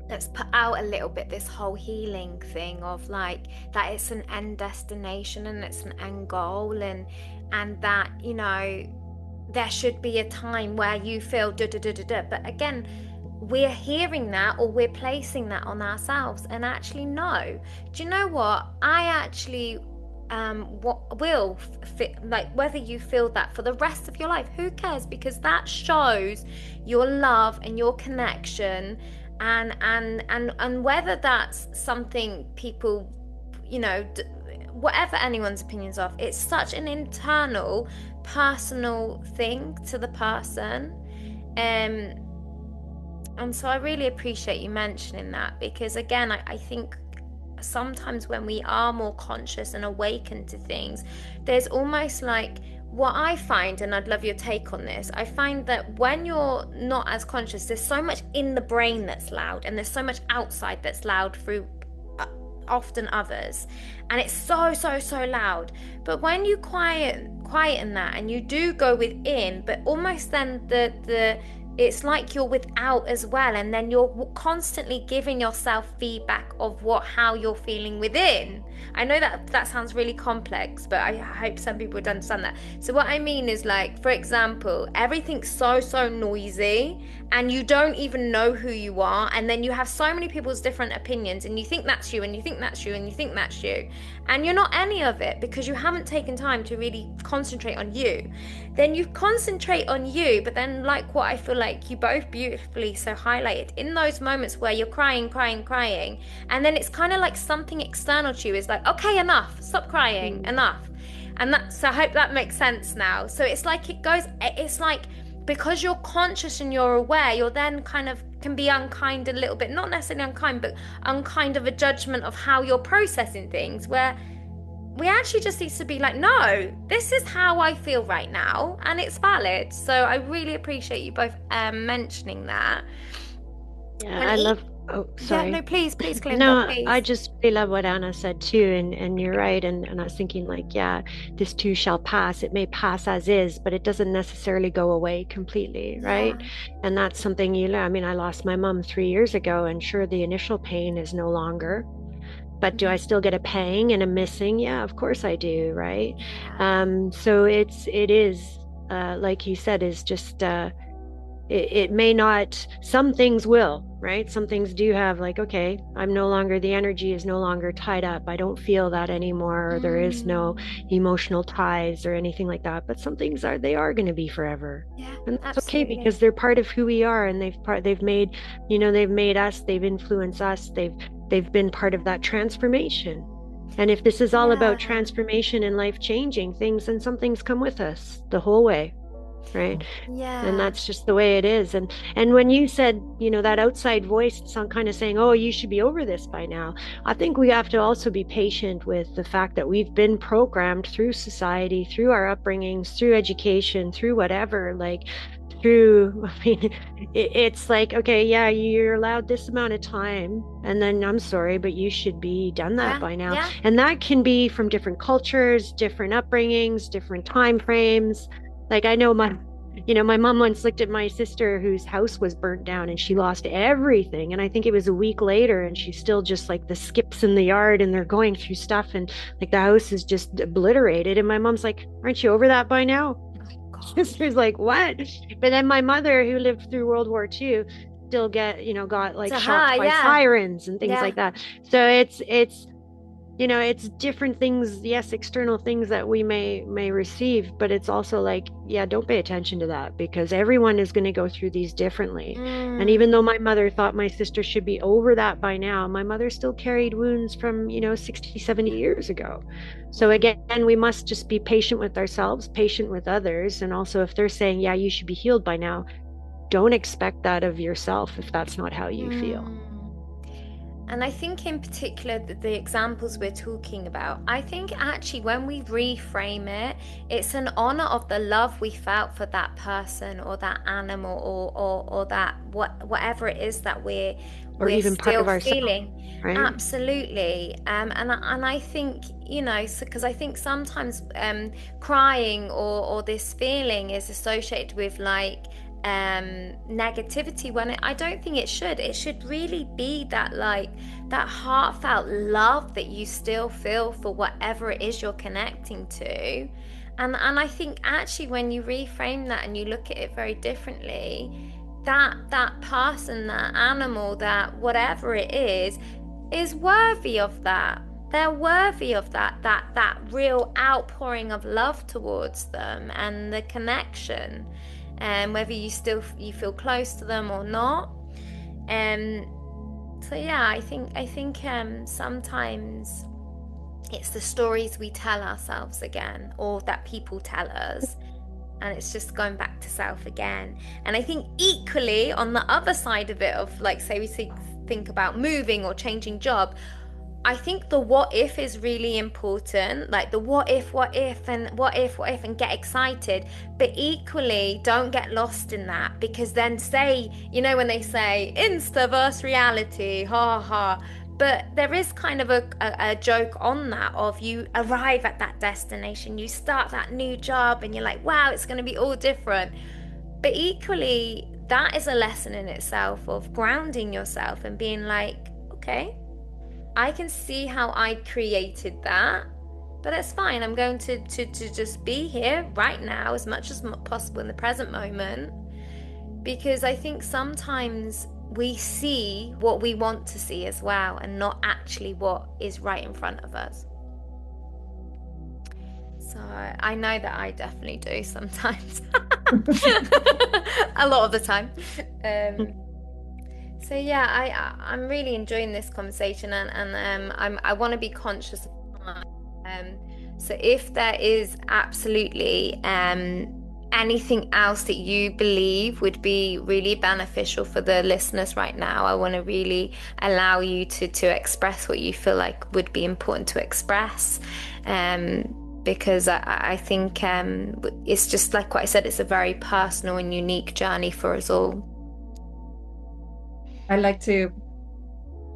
let's put out a little bit this whole healing thing of like that it's an end destination and it's an end goal, and that, you know, there should be a time where you feel da da da da da, but again, we're hearing that or we're placing that on ourselves, and actually no. Do you know what? I actually will fit, like, whether you feel that for the rest of your life, who cares, because that shows your love and your connection, and whether that's something people, you know, whatever anyone's opinions of, it's such an internal personal thing to the person. And so I really appreciate you mentioning that, because again, I think sometimes when we are more conscious and awakened to things, there's almost like what I find, and I'd love your take on this, I find that when you're not as conscious, there's so much in the brain that's loud, and there's so much outside that's loud through often others, and it's so loud. But when you quieten that and you do go within, but almost then the it's like you're without as well, and then you're constantly giving yourself feedback of how you're feeling within. I know that sounds really complex, but I hope some people would understand that. So what I mean is, like, for example, everything's so noisy and you don't even know who you are, and then you have so many people's different opinions, and you think that's you, and you think that's you, and you think that's you, and you're not any of it because you haven't taken time to really concentrate on you. Then you concentrate on you, but then, like what I feel like you both beautifully so highlighted, in those moments where you're crying, and then it's kind of like something external to you is like, okay, enough, stop crying, enough. And that, so I hope that makes sense now. So it's like it's like, because you're conscious and you're aware, you're then kind of can be unkind a little bit, not necessarily unkind, but unkind of a judgment of how you're processing things, where we actually just need to be like, no, this is how I feel right now, and it's valid. So I really appreciate you both mentioning that. Yeah, love. Oh, sorry. Yeah, no, please, Glinda, no, please. I just really love what Anna said too, and you're right. And I was thinking, like, yeah, this too shall pass. It may pass as is, but it doesn't necessarily go away completely, right? And that's something you learn. I mean, I lost my mom 3 years ago, and sure, the initial pain is no longer. But do I still get a pang and a missing? Yeah, of course I do, right? So it is like you said, is just it may not. Some things will, right? Some things do have, like, okay, I'm no longer, the energy is no longer tied up. I don't feel that anymore. Or there is no emotional ties or anything like that. But some things are going to be forever. Yeah, and that's absolutely. okay, because they're part of who we are, and they've made, you know, they've made us. They've influenced us. They've been part of that transformation. And if this is all about transformation and life changing things, then some things come with us the whole way, right? Yeah. And that's just the way it is. And when you said, you know, that outside voice, some kind of saying, oh, you should be over this by now, I think we have to also be patient with the fact that we've been programmed through society, through our upbringings, through education, through whatever, like, through, I mean, it's like, okay, yeah, you're allowed this amount of time, and then I'm sorry, but you should be done that by now. Yeah. And that can be from different cultures, different upbringings, different time frames. Like, I know my mom once looked at my sister whose house was burnt down, and she lost everything. And I think it was a week later, and she's still just like the skips in the yard, and they're going through stuff, and like the house is just obliterated. And my mom's like, aren't you over that by now? Sister's like, what? But then my mother, who lived through World War II, still got like shocked by sirens and things like that. So it's you know, it's different things, yes, external things that we may receive, but it's also like, yeah, don't pay attention to that, because everyone is going to go through these differently. And even though my mother thought my sister should be over that by now, my mother still carried wounds from, 60, 70 years ago. So again, we must just be patient with ourselves, patient with others. And also, if they're saying, yeah, you should be healed by now, don't expect that of yourself if that's not how you feel. And I think in particular the examples we're talking about, I think actually when we reframe it, it's an honor of the love we felt for that person or that animal or that whatever it is that Or we're even part still of ourselves, feeling. right? Absolutely. And I think, you know, because I think sometimes crying or this feeling is associated with like negativity, when I don't think it should really be that like that heartfelt love that you still feel for whatever it is you're connecting to. And I think actually when you reframe that and you look at it very differently, that person, that animal, that whatever it is worthy of that. They're worthy of that real outpouring of love towards them and the connection, and whether you feel close to them or not. So yeah, I think sometimes it's the stories we tell ourselves again, or that people tell us, and it's just going back to self again. And I think equally on the other side of it, of like, say we think about moving or changing job, I think the what if is really important. Like the what if, and what if, and get excited. But equally, don't get lost in that, because then say, you know, when they say Insta versus reality, ha ha. But there is kind of a joke on that of you arrive at that destination, you start that new job, and you're like, wow, it's going to be all different. But equally, that is a lesson in itself of grounding yourself and being like, okay, I can see how I created that, but that's fine. I'm going to just be here right now as much as possible in the present moment, because I think sometimes we see what we want to see as well, and not actually what is right in front of us. So I know that I definitely do sometimes. A lot of the time. So yeah, I'm really enjoying this conversation, and I want to be conscious of time. So if there is absolutely anything else that you believe would be really beneficial for the listeners right now, I want to really allow you to express what you feel like would be important to express. Because I think it's just like what I said, it's a very personal and unique journey for us all. I like to,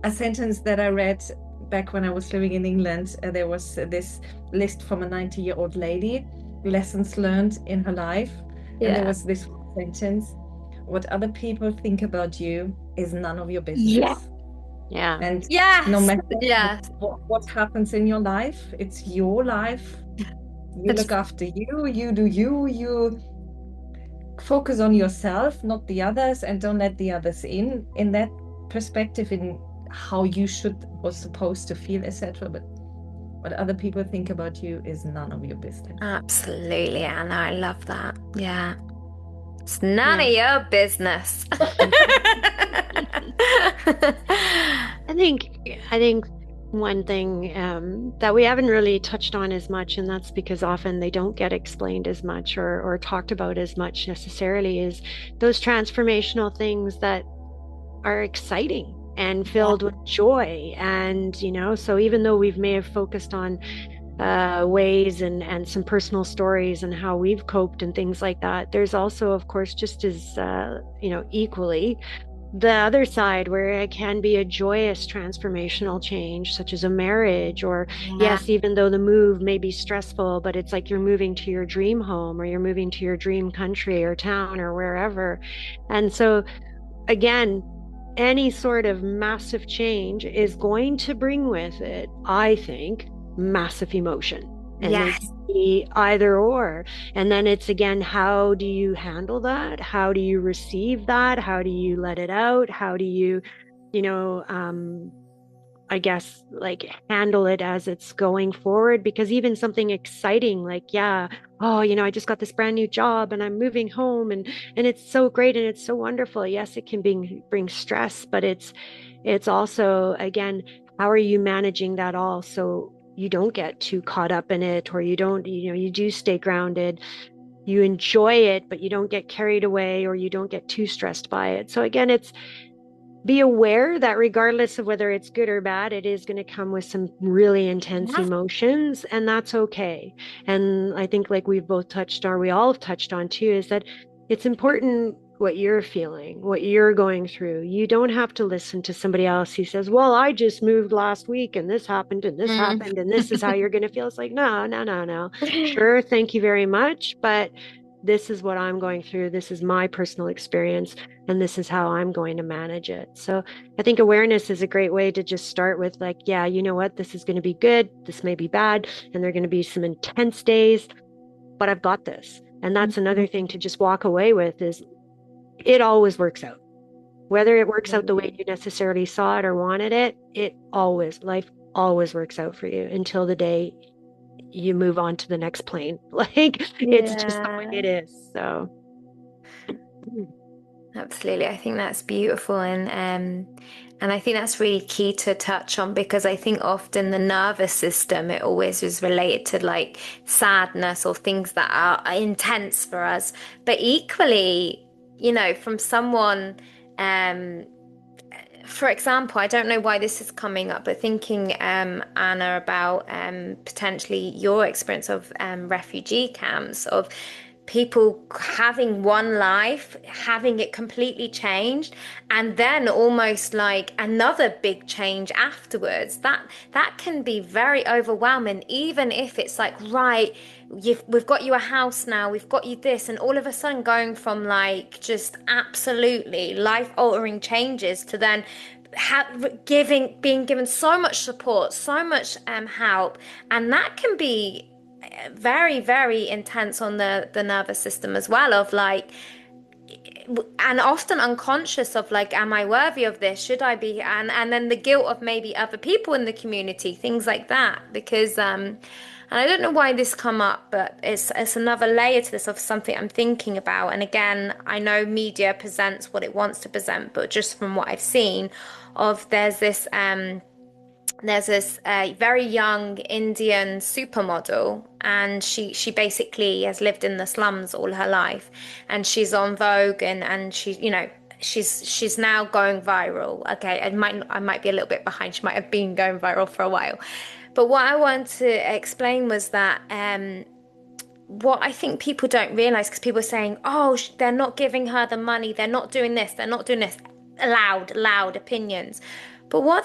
a sentence that I read back when I was living in England, there was this list from a 90-year-old lady, lessons learned in her life. Yeah. And there was this sentence: what other people think about you is none of your business. Yeah. Yeah. And Yes. no matter Yes. what happens in your life, it's your life. You look after you, you do you focus on yourself, not the others, and don't let the others in that perspective, in how you should or supposed to feel, etc. But what other people think about you is none of your business. Absolutely, Anna. I love that. Yeah. It's none of your business. I think one thing that we haven't really touched on as much, and that's because often they don't get explained as much or talked about as much necessarily, is those transformational things that are exciting and filled with joy. And, you know, so even though we may have focused on ways and some personal stories and how we've coped and things like that, there's also, of course, just as, equally, the other side where it can be a joyous transformational change, such as a marriage, or yes, even though the move may be stressful, but it's like you're moving to your dream home, or you're moving to your dream country or town or wherever. And so again, any sort of massive change is going to bring with it, I think, massive emotion. And it can be either or. And then it's, again, how do you handle that? How do you receive that? How do you let it out? How do you, I guess, like, handle it as it's going forward? Because even something exciting like, I just got this brand new job and I'm moving home and it's so great and it's so wonderful. Yes, it can bring stress, but it's also, again, how are you managing that all so you don't get too caught up in it, or you don't, you do stay grounded, you enjoy it, but you don't get carried away, or you don't get too stressed by it. So again, be aware that regardless of whether it's good or bad, it is going to come with some really intense Yeah. emotions, and that's okay. And I think, like we've both touched on, we all have touched on too, is that it's important what you're feeling, what you're going through. You don't have to listen to somebody else who says, well, I just moved last week and this happened and this Mm. happened and this is how you're going to feel. It's like, no, no, no, no. Sure, thank you very much, but this is what I'm going through. This is my personal experience, and this is how I'm going to manage it. So I think awareness is a great way to just start with, like, yeah, you know what? This is going to be good. This may be bad. And there are going to be some intense days, but I've got this. And that's another thing to just walk away with is it always works out. Whether it works out the way you necessarily saw it or wanted it life always works out for you until the day you move on to the next plane. Like it's just the way it is. So Absolutely. I think that's beautiful, and I think that's really key to touch on, because I think often the nervous system, it always is related to like sadness or things that are intense for us. But equally, from someone, for example, I don't know why this is coming up, but thinking, Anna, about potentially your experience of refugee camps, of people having one life, having it completely changed, and then almost like another big change afterwards. That can be very overwhelming, even if it's like, right, we've got you a house now, we've got you this, and all of a sudden going from like just absolutely life-altering changes to then being given so much support, so much help, and that can be very, very intense on the nervous system as well, of like, and often unconscious of like, am I worthy of this? Should I be? And then the guilt of maybe other people in the community, things like that. Because and I don't know why this come up, but it's another layer to this, of something I'm thinking about. And again, I know media presents what it wants to present, but just from what I've seen, of there's this very young Indian supermodel, and she basically has lived in the slums all her life, and she's on Vogue, and she's now going viral. Okay, I might be a little bit behind. She might have been going viral for a while, but what I want to explain was that what I think people don't realize, because people are saying, oh, they're not giving her the money, they're not doing this, they're not doing this, loud opinions. But what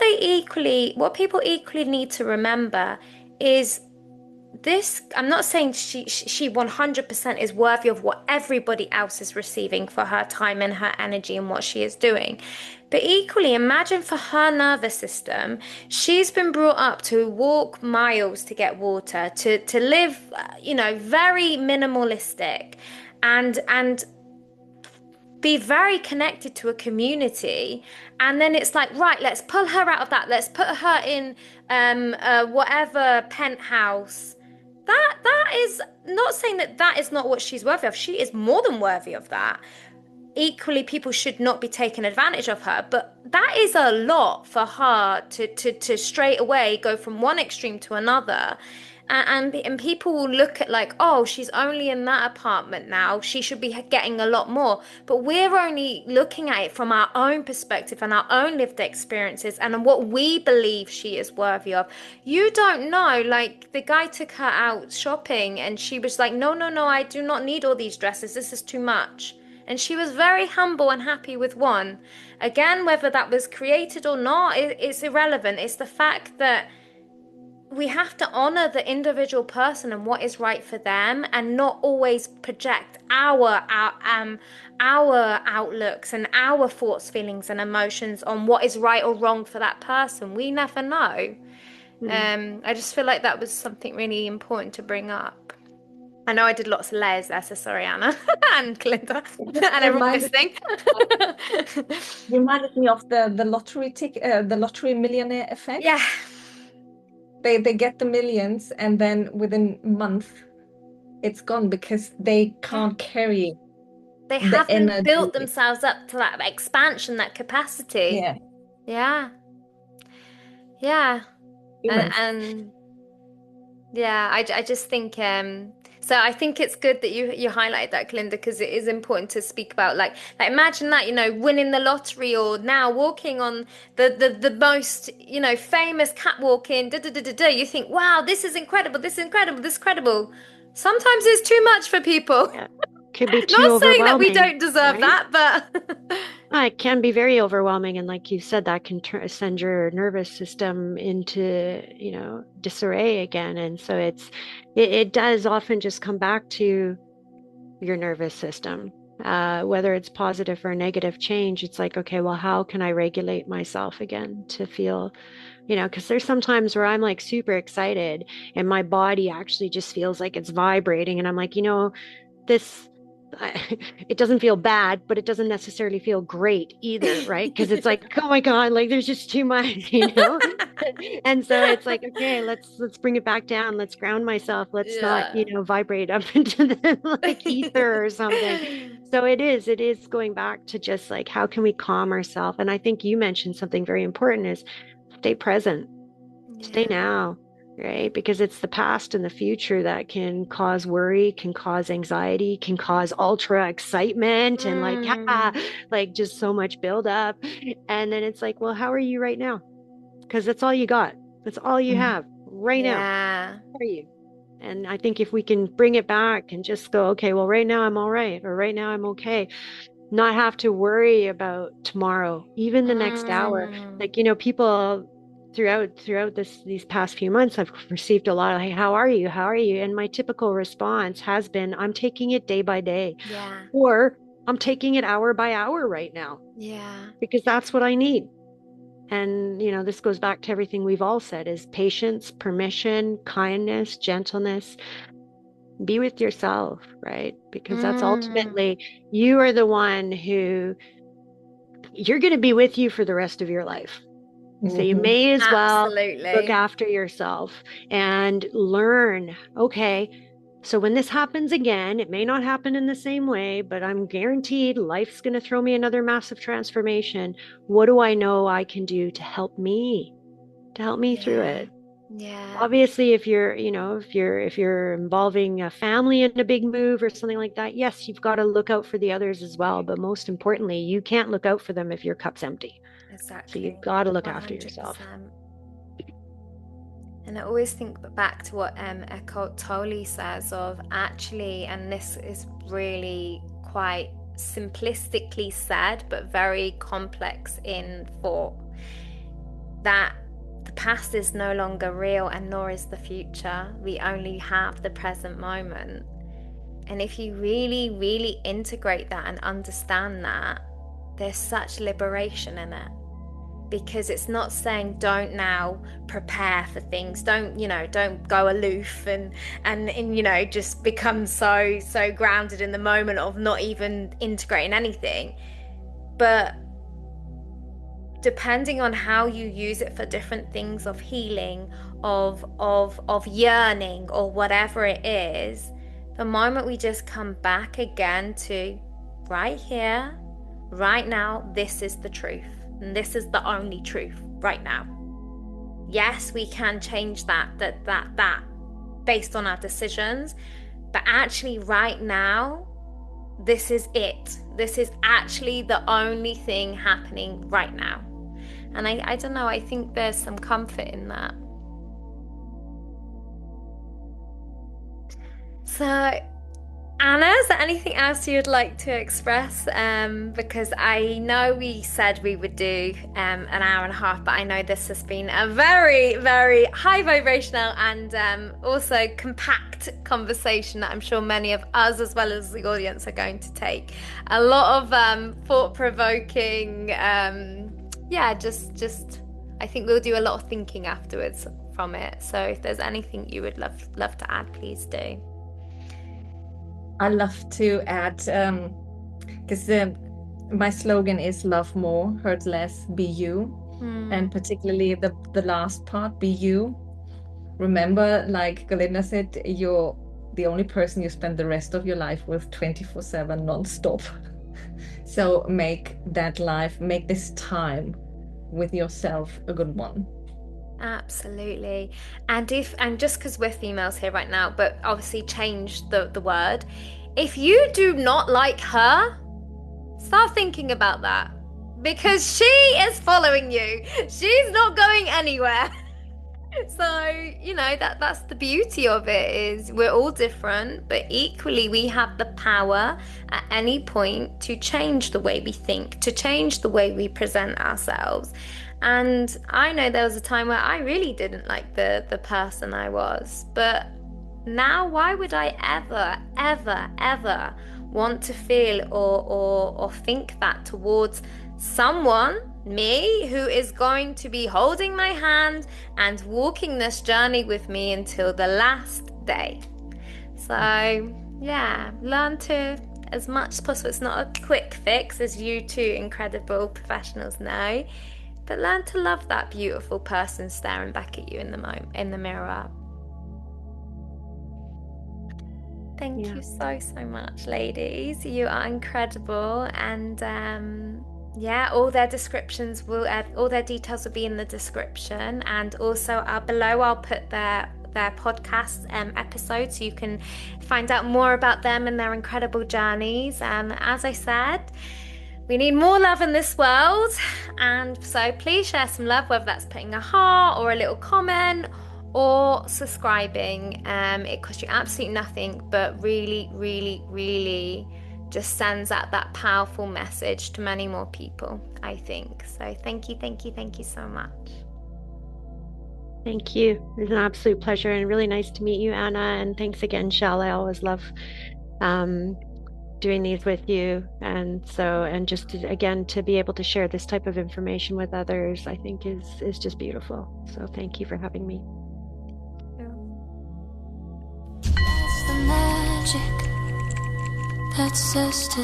people equally need to remember is this. I'm not saying she 100% is worthy of what everybody else is receiving for her time and her energy and what she is doing. But equally, imagine for her nervous system, she's been brought up to walk miles to get water, to live, very minimalistic, and be very connected to a community. And then it's like, right, let's pull her out of that, let's put her in whatever penthouse. That is not saying that is not what she's worthy of. She is more than worthy of that. Equally, people should not be taking advantage of her, but that is a lot for her to straight away go from one extreme to another. And people will look at like, oh, she's only in that apartment now, she should be getting a lot more. But we're only looking at it from our own perspective and our own lived experiences and what we believe she is worthy of. You don't know, like the guy took her out shopping and she was like, no, no, no, I do not need all these dresses, this is too much. And she was very humble and happy with one. Again, whether that was created or not, it's irrelevant. It's the fact that we have to honor the individual person and what is right for them, and not always project our outlooks and our thoughts, feelings, and emotions on what is right or wrong for that person. We never know. I just feel like that was something really important to bring up. I know I did lots of layers there, so sorry, Anna and Glinda and everyone listening. Reminded me of the lottery millionaire effect. Yeah. They get the millions, and then within a month it's gone because they can't carry they the haven't energy. built themselves up to that expansion, that capacity. Yeah. And yeah, I just think So I think it's good that you highlight that, Kalinda, because it is important to speak about like imagine that, winning the lottery or now walking on the most, famous catwalk in da da da da da. You think, wow, this is incredible, this is incredible, this is incredible. Sometimes it's too much for people. Yeah. Could be too Not saying that we overwhelming, don't deserve right? that, but It can be very overwhelming. And like you said, that can send your nervous system into, disarray again. And so it does often just come back to your nervous system. Whether it's positive or negative change, it's like, okay, well, how can I regulate myself again to feel, because there's sometimes where I'm like super excited and my body actually just feels like it's vibrating. And I'm like, this it doesn't feel bad, but it doesn't necessarily feel great either, right? Because it's like, oh my God, like there's just too much, And so it's like, okay, let's bring it back down. Let's ground myself. Let's not, yeah. vibrate up into the like ether or something. So it is going back to just like, how can we calm ourselves? And I think you mentioned something very important is stay present, stay now. Right? Because it's the past and the future that can cause worry, can cause anxiety, can cause ultra excitement and like just so much buildup. And then it's like, well, how are you right now? Because that's all you got. That's all you have right now. Yeah. How are you? And I think if we can bring it back and just go, okay, well, right now I'm all right, or right now I'm okay. Not have to worry about tomorrow, even the next hour. Like, people throughout these past few months, I've received a lot of like, how are you? How are you? And my typical response has been, I'm taking it day by day. Yeah. Or I'm taking it hour by hour right now. Yeah. Because that's what I need. And, this goes back to everything we've all said is patience, permission, kindness, gentleness. Be with yourself, right? Because that's ultimately, you are the one who you're going to be with you for the rest of your life. So you may as well look after yourself and learn, okay, so when this happens again, it may not happen in the same way, but I'm guaranteed life's going to throw me another massive transformation. What do I know I can do to help me through it? Yeah. Obviously, if you're involving a family in a big move or something like that, yes, you've got to look out for the others as well. But most importantly, you can't look out for them if your cup's empty. Exactly. So you've got to look 100%. After yourself. And I always think back to what Eckhart Tolle says of actually, and this is really quite simplistically said, but very complex in thought, that the past is no longer real and nor is the future. We only have the present moment. And if you really, really integrate that and understand that, there's such liberation in it. Because it's not saying don't now prepare for things, don't go aloof and just become so grounded in the moment of not even integrating anything. But depending on how you use it for different things of healing, of yearning, or whatever it is, the moment we just come back again to right here, right now, this is the truth. And this is the only truth right now. Yes, we can change that based on our decisions, but actually right now, this is it. This is actually the only thing happening right now. And I don't know, I think there's some comfort in that. So Anna, is there anything else you'd like to express? Because I know we said we would do an hour and a half, but I know this has been a very, very high vibrational and also compact conversation that I'm sure many of us as well as the audience are going to take. A lot of thought-provoking, just I think we'll do a lot of thinking afterwards from it. So if there's anything you would love to add, please do. I love to add, because my slogan is love more, hurt less, be you. And particularly the last part, be you. Remember, like Kalinda said, you're the only person you spend the rest of your life with 24/7 non-stop. So make that life, make this time with yourself a good one. Absolutely. And just because we're females here right now, but obviously change the word. If you do not like her, start thinking about that, because she is following you. She's not going anywhere. So, that's the beauty of it, is we're all different, but equally we have the power at any point to change the way we think, to change the way we present ourselves. And I know there was a time where I really didn't like the person I was, but now why would I ever want to feel or think that towards someone, me, who is going to be holding my hand and walking this journey with me until the last day? So yeah, learn to, as much as possible, it's not a quick fix, as you two incredible professionals know, but learn to love that beautiful person staring back at you in the mirror. Thank you so much, ladies. You are incredible. And all their descriptions all their details will be in the description, and also below I'll put their podcast episode, so you can find out more about them and their incredible journeys. And as I said, we need more love in this world, and so please share some love, whether that's putting a heart or a little comment or subscribing. It costs you absolutely nothing, but really, really, really just sends out that powerful message to many more people, I think. So thank you so much. Thank you. It was an absolute pleasure, and really nice to meet you, Anna. And thanks again, Shel. I always love doing these with you. And just again, to be able to share this type of information with others, I think is just beautiful. So thank you for having me. That's the magic. That's Zest.